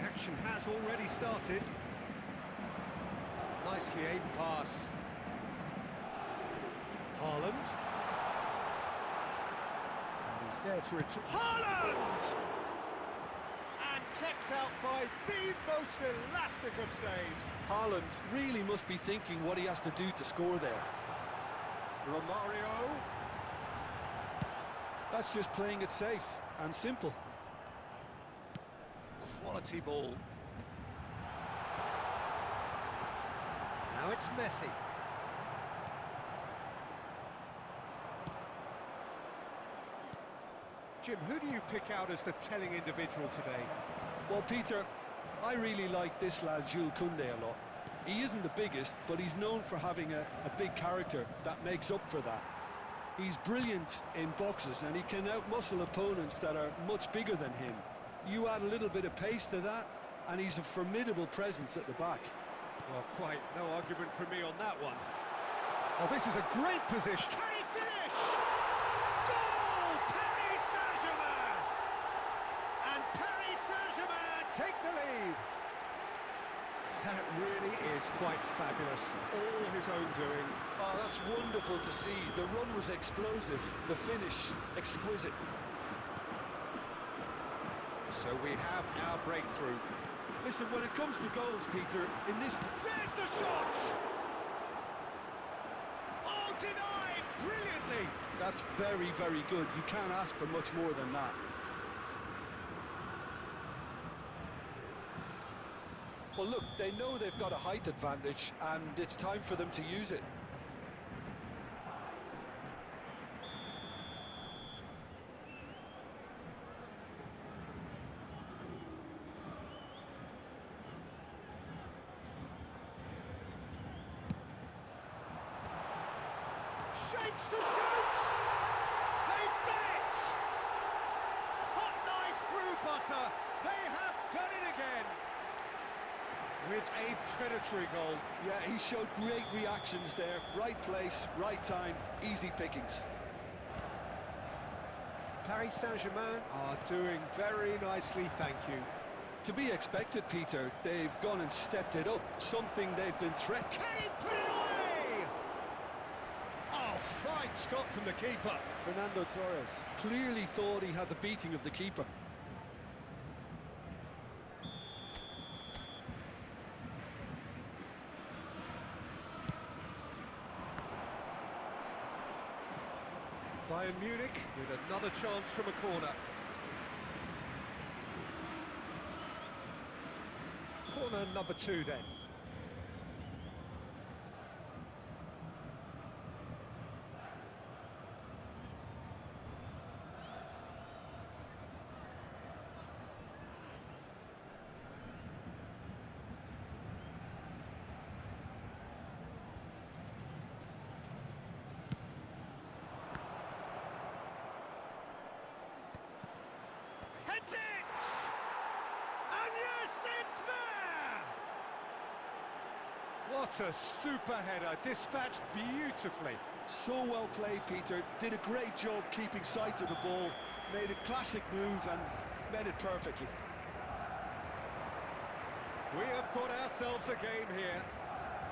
Action has already started. Nicely aimed pass. Haaland. And he's there to retrieve. Haaland! And kept out by the most elastic of saves. Haaland really must be thinking what he has to do to score there. Romario. That's just playing it safe and simple. Quality ball. Now it's Messi. Jim, who do you pick out as the telling individual today? Well, Peter, I really like this lad, Jules Koundé, a lot. He isn't the biggest, but he's known for having a big character that makes up for that. He's brilliant in boxes, and he can outmuscle opponents that are much bigger than him. You add a little bit of pace to that, and he's a formidable presence at the back. Well, quite no argument from me on that one. Oh, this is a great position. Can he finish? Goal! Paris Saint-Germain! And Paris Saint-Germain take the lead. That really is quite fabulous. All his own doing. Oh, that's wonderful to see. The run was explosive, the finish exquisite. So we have our breakthrough. Listen, when it comes to goals, Peter, in this... There's the shot! Oh, denied brilliantly! That's very, very good. You can't ask for much more than that. Well, look, they know they've got a height advantage, and it's time for them to use it. Shapes to shoot! They've done it! Hot knife through butter. They have done it again. With a predatory goal. Yeah, he showed great reactions there. Right place, right time, easy pickings. Paris Saint-Germain are doing very nicely, thank you. To be expected, Peter. They've gone and stepped it up. Something they've been threatened. Can he put it away? Oh, fine stop from the keeper. Fernando Torres clearly thought he had the beating of the keeper. Bayern Munich with another chance from a corner. Corner number 2 then. Heads it! And yes, it's there! What a super header, dispatched beautifully. So well played, Peter. Did a great job keeping sight of the ball. Made a classic move and made it perfectly. We have got ourselves a game here.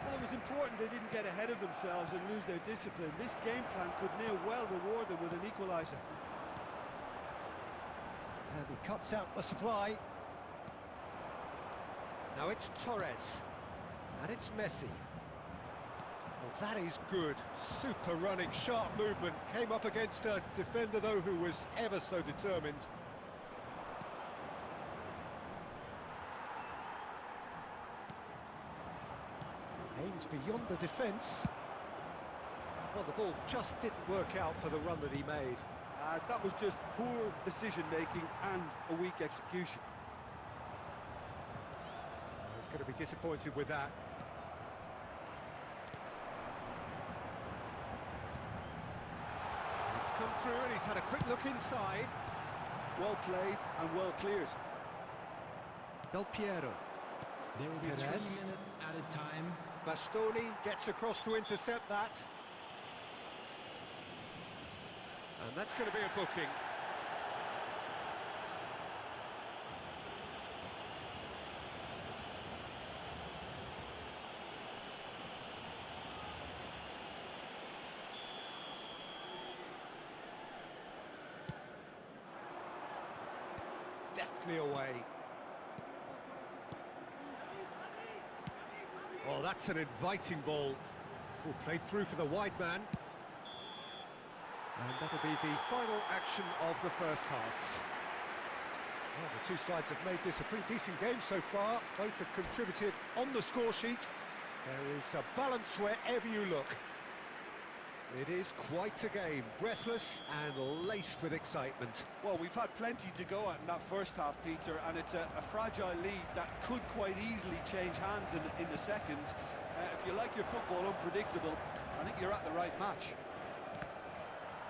Well, it was important they didn't get ahead of themselves and lose their discipline. This game plan could now well reward them with an equaliser. And he cuts out the supply. Now it's Torres. And it's Messi. Well, that is good. Super running, sharp movement. Came up against a defender, though, who was ever so determined. Aimed beyond the defence. Well, the ball just didn't work out for the run that he made. That was just poor decision-making and a weak execution. He's going to be disappointed with that. It's come through and he's had a quick look inside. Well played and well cleared. Del Piero. There will be 3 Perez. minutes added time. Bastoni gets across to intercept that. And that's going to be a booking. Deftly away. Oh, that's an inviting ball. Oh, played through for the wide man. And that'll be the final action of the first half. Well, the two sides have made this a pretty decent game so far. Both have contributed on the score sheet. There is a balance wherever you look. It is quite a game, breathless and laced with excitement. Well, we've had plenty to go at in that first half, Peter, and it's a fragile lead that could quite easily change hands in the second. If you like your football unpredictable, I think you're at the right match.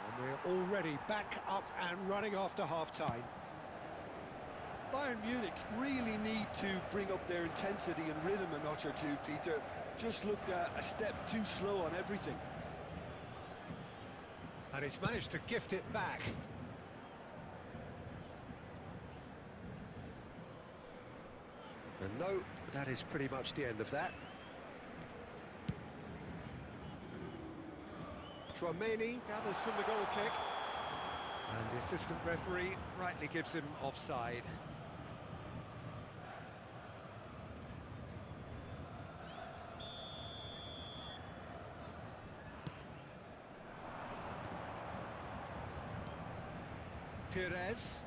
And we're already back up and running after half-time. Bayern Munich really need to bring up their intensity and rhythm a notch or two, Peter. Just looked a step too slow on everything. And he's managed to gift it back. And no, that is pretty much the end of that. Tchouameni gathers from the goal kick. And the assistant referee rightly gives him offside. Pires.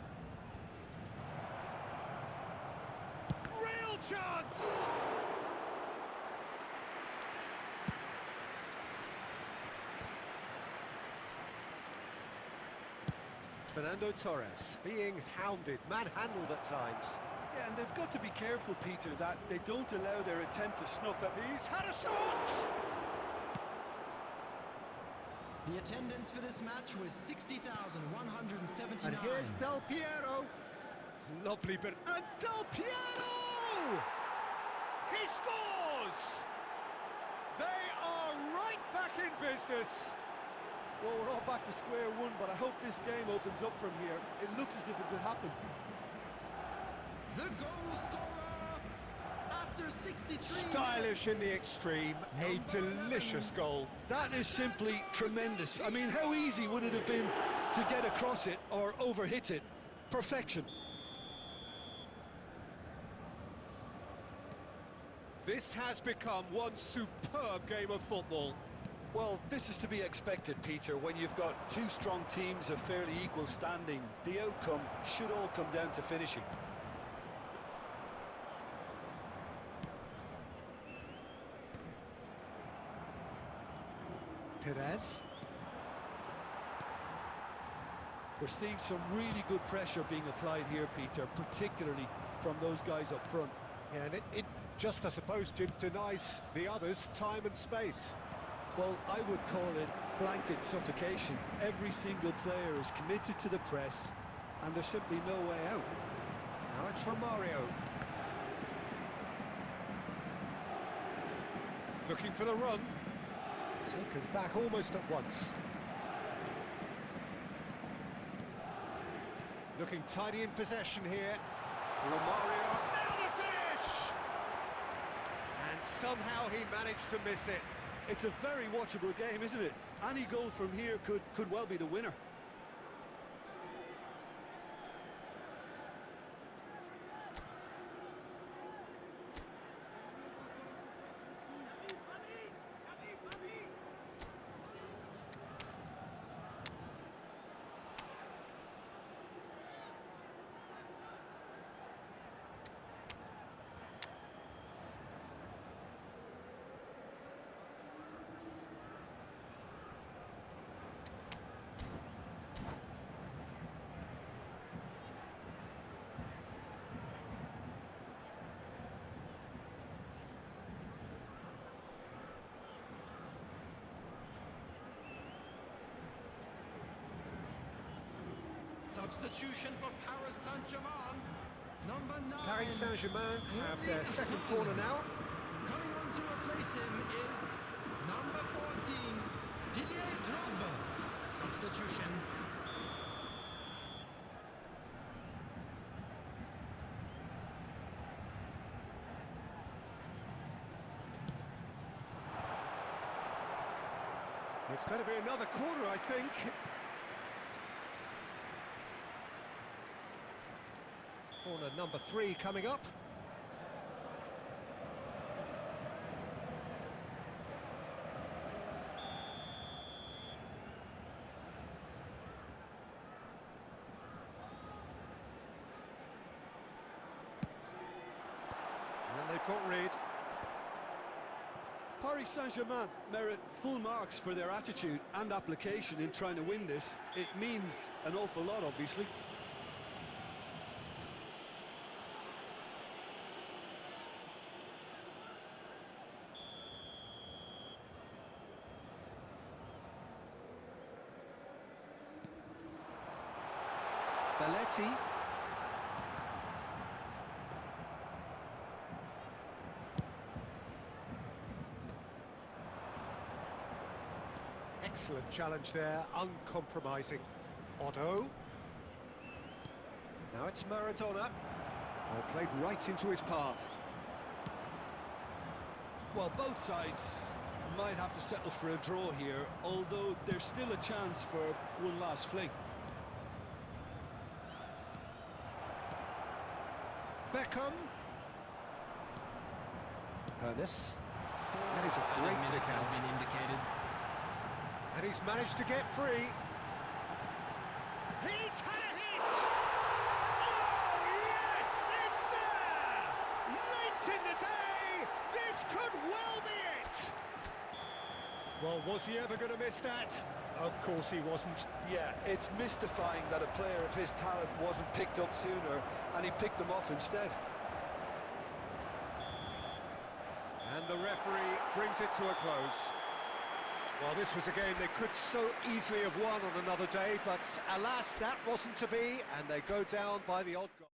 Real chance! Fernando Torres being hounded, manhandled at times. Yeah, and they've got to be careful, Peter, that they don't allow their attempt to snuff at... He's had a shot! The attendance for this match was 60,179. And here's Del Piero. Lovely bit. And Del Piero! He scores! They are right back in business. Well, we're all back to square one, but I hope this game opens up from here. It looks as if it could happen. The goal scorer after 63 Stylish in the minutes. extreme. A delicious goal. That is simply tremendous. I mean, how easy would it have been to get across it or overhit it? Perfection. This has become one superb game of football. Well, this is to be expected, Peter, when you've got two strong teams of fairly equal standing. The outcome should all come down to finishing. Pires. We're seeing some really good pressure being applied here, Peter, particularly from those guys up front. Yeah, and it just, I suppose, Jim, denies the others time and space. Well, I would call it blanket suffocation. Every single player is committed to the press, and there's simply no way out. Now it's Romario. Looking for the run. Taken back almost at once. Looking tidy in possession here. Romario. Now the finish! And somehow he managed to miss it. It's a very watchable game, isn't it? Any goal from here could well be the winner. Substitution for Paris Saint-Germain. Number 9. Paris Saint-Germain have their second corner now. Coming on to replace him is number 14, Didier Drogba. Substitution. It's going to be another corner, I think. Corner number 3 coming up. difficult read. Paris Saint-Germain merit full marks for their attitude and application in trying to win this. It means an awful lot, obviously. Belletti. Excellent challenge there, uncompromising. Otto. Now it's Maradona. Oh, played right into his path. Well, both sides might have to settle for a draw here, although there's still a chance for one last fling. Beckham. Ernest. That is a great pick out. Indicated. And he's managed to get free. He's had a hit! Oh, yes, it's there! Late in the day, this could well be it! Well, was he ever going to miss that? Of course he wasn't. Yeah, it's mystifying that a player of his talent wasn't picked up sooner, and he picked them off instead. And the referee brings it to a close. Well, this was a game they could so easily have won on another day, but alas, that wasn't to be, and they go down by the odd goal.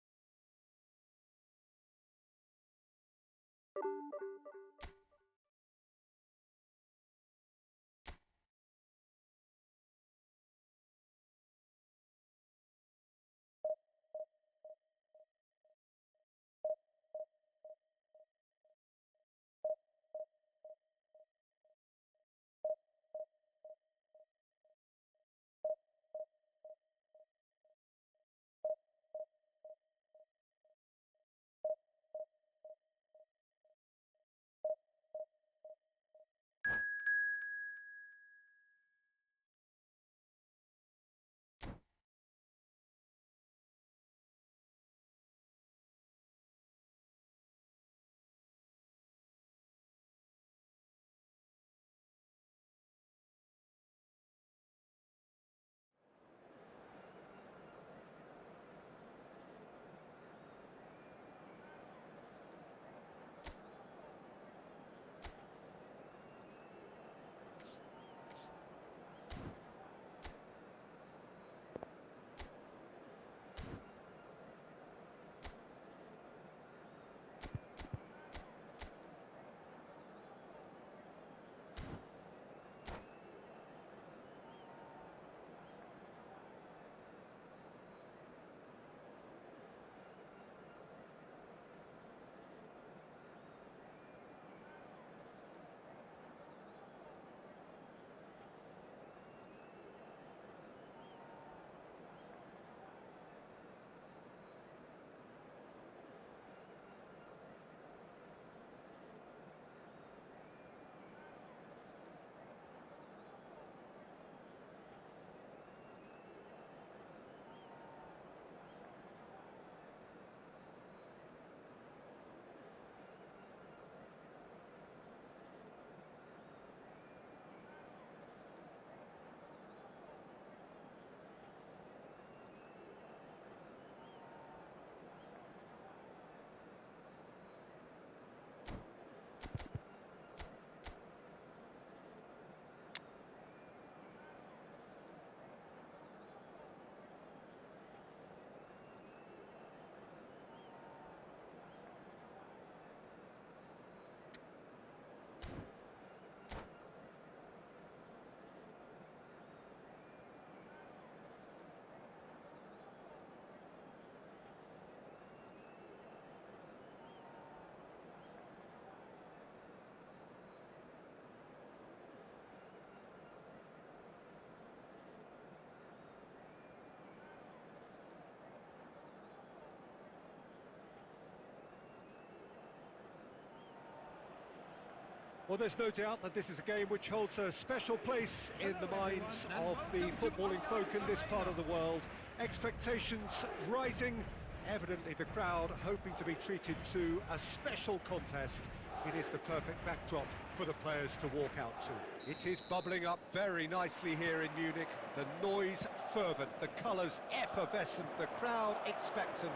Well, there's no doubt that this is a game which holds a special place in the minds of the footballing folk in this part of the world. Expectations rising, Evidently the crowd hoping to be treated to a special contest. It is the perfect backdrop for the players to walk out to. It is bubbling up very nicely here in Munich. The noise fervent, the colours effervescent, the crowd expectant.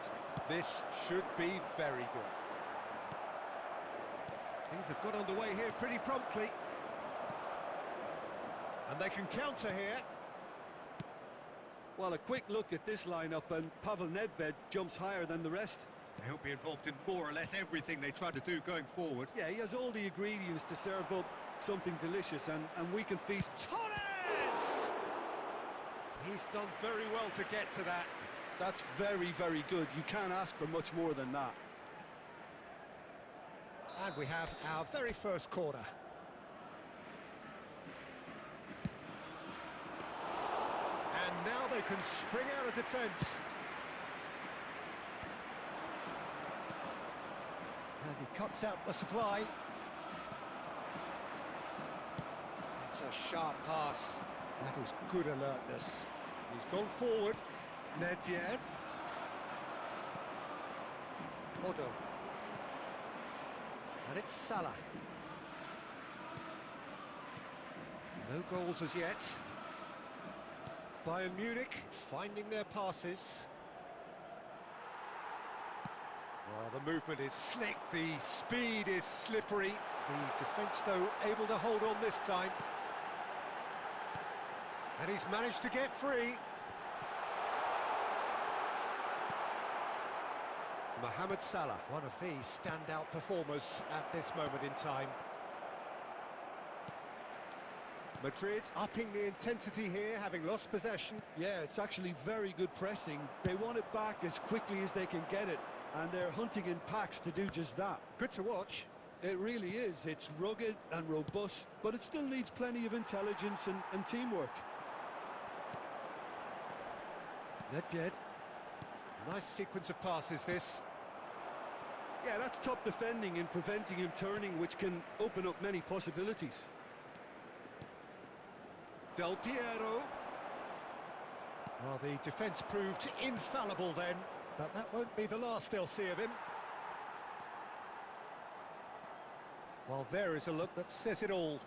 This should be very good. Things have got underway here pretty promptly. And they can counter here. Well, a quick look at this lineup, and Pavel Nedved jumps higher than the rest. He'll be involved in more or less everything they try to do going forward. Yeah, he has all the ingredients to serve up something delicious, and we can feast. Torres! He's done very well to get to that. That's very, very good. You can't ask for much more than that. And we have our very first corner. And now they can spring out of defence. And he cuts out the supply. It's a sharp pass. That is good alertness. He's gone forward. Nedved. Odo. And it's Salah. No goals as yet. Bayern Munich finding their passes. Well, the movement is slick, the speed is slippery. The defence, though, able to hold on this time. And he's managed to get free. Mohamed Salah, one of the standout performers at this moment in time. Madrid upping the intensity here, having lost possession. Yeah, it's actually very good pressing. They want it back as quickly as they can get it, and they're hunting in packs to do just that. Good to watch. It really is. It's rugged and robust, but it still needs plenty of intelligence and teamwork. Nedved. Nice sequence of passes, this. Yeah, that's top defending and preventing him turning, which can open up many possibilities. Del Piero. Well, the defence proved infallible then, but that won't be the last they'll see of him. Well, there is a look that says it all.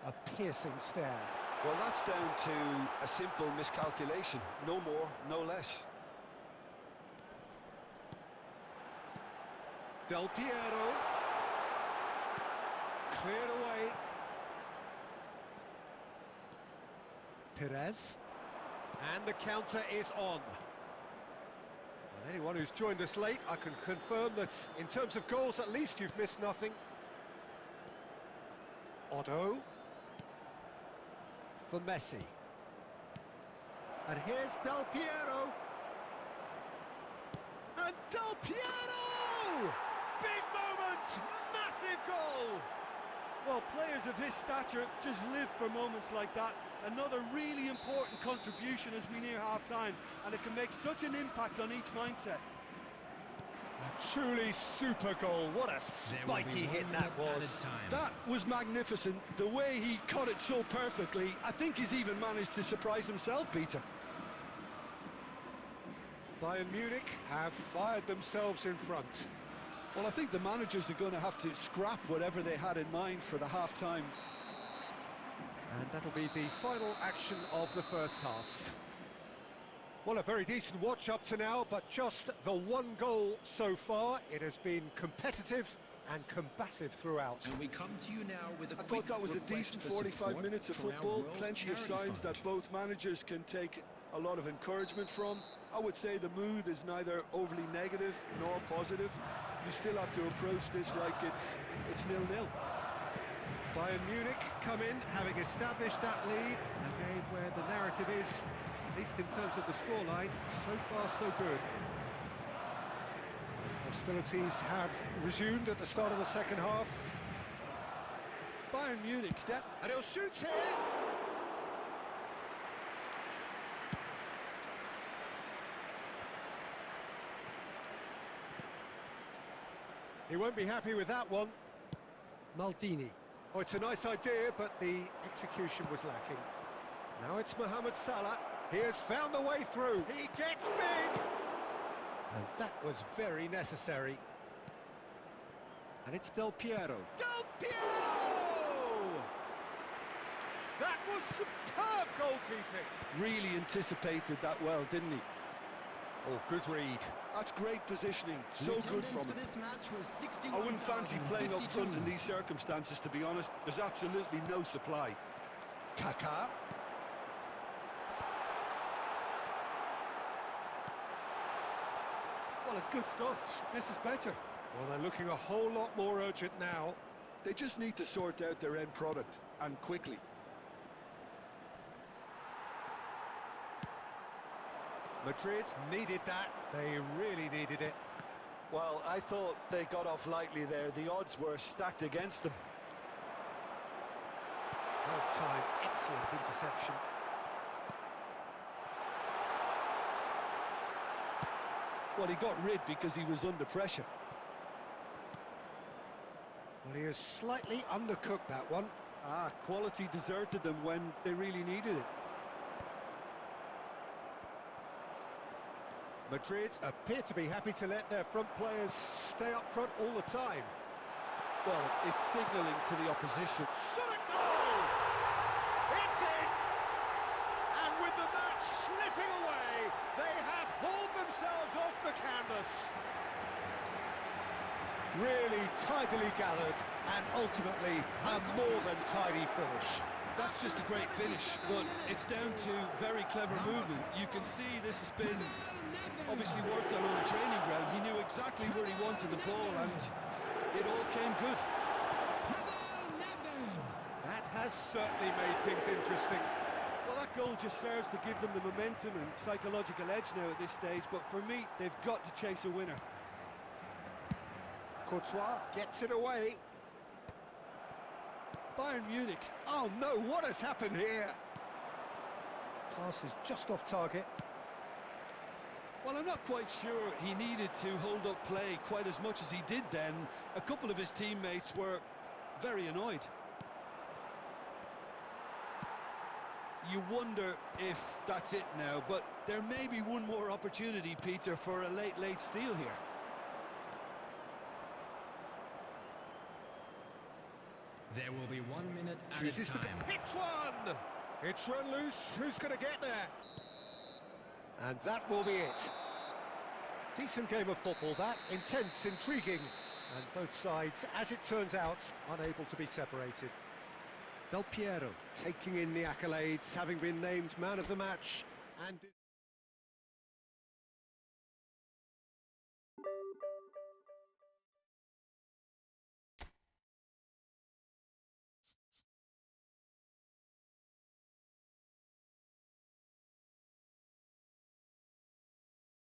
A piercing stare. Well, that's down to a simple miscalculation. No more, no less. Del Piero. Cleared away. Perez. And the counter is on. And anyone who's joined us late, I can confirm that in terms of goals, at least you've missed nothing. Otto. For Messi. And here's Del Piero. And Del Piero! Big moment! Massive goal! Well, players of his stature just live for moments like that. Another really important contribution as we near half-time, and it can make such an impact on each mindset. A truly super goal. What a spiky hit that was. That was magnificent. The way he caught it so perfectly, I think he's even managed to surprise himself, Peter. Bayern Munich have fired themselves in front. Well, I think the managers are going to have to scrap whatever they had in mind for the half-time. And that'll be the final action of the first half. Well, a very decent watch up to now, but just the one goal so far. It has been competitive and combative throughout. And we come to you now with a I thought that was a decent 45 minutes of football. Plenty of signs that both managers can take a lot of encouragement from. I would say the mood is neither overly negative nor positive. You still have to approach this like it's 0-0. Bayern Munich come in, having established that lead. A game where the narrative is, at least in terms of the scoreline, so far so good. Hostilities have resumed at the start of the second half. Bayern Munich, and he'll shoot here! He won't be happy with that one. Maldini. Oh, it's a nice idea, but the execution was lacking. Now it's Mohamed Salah. He has found the way through. He gets big! And that was very necessary. And it's Del Piero. Del Piero! That was superb goalkeeping. Really anticipated that well, didn't he? Oh, good read. That's great positioning, The so good attendance from for him. this match was I wouldn't fancy playing up front in 61,052. these circumstances, to be honest. There's absolutely no supply. Kaká. Well, it's good stuff. This is better. Well, they're looking a whole lot more urgent now. They just need to sort out their end product, and quickly. Madrid needed that. They really needed it. Well, I thought they got off lightly there. The odds were stacked against them. Well timed, excellent interception. Well, he got rid because he was under pressure. Well, he has slightly undercooked that one. Ah, quality deserted them when they really needed it. Madrid appear to be happy to let their front players stay up front all the time. Well, it's signalling to the opposition. Shot a goal! It's in! And with the match slipping away, they have hauled themselves off the canvas. Really tidily gathered, and ultimately a more than tidy finish. That's just a great finish, but it's down to very clever movement. You can see this has been obviously worked on the training ground. He knew exactly where he wanted the ball, and it all came good. That has certainly made things interesting. Well, that goal just serves to give them the momentum and psychological edge now at this stage, but for me, they've got to chase a winner. Courtois gets it away. Bayern Munich. Oh no, what has happened here? Pass is just off target. Well, I'm not quite sure he needed to hold up play quite as much as he did then. A couple of his teammates were very annoyed. You wonder if that's it now, but there may be one more opportunity, Peter, for a late steal here. There will be 1 minute Chooses added to time. hits one. It's run loose. Who's going to get there? And that will be it. Decent game of football, that. Intense, intriguing. And both sides, as it turns out, unable to be separated. Del Piero taking in the accolades, having been named man of the match and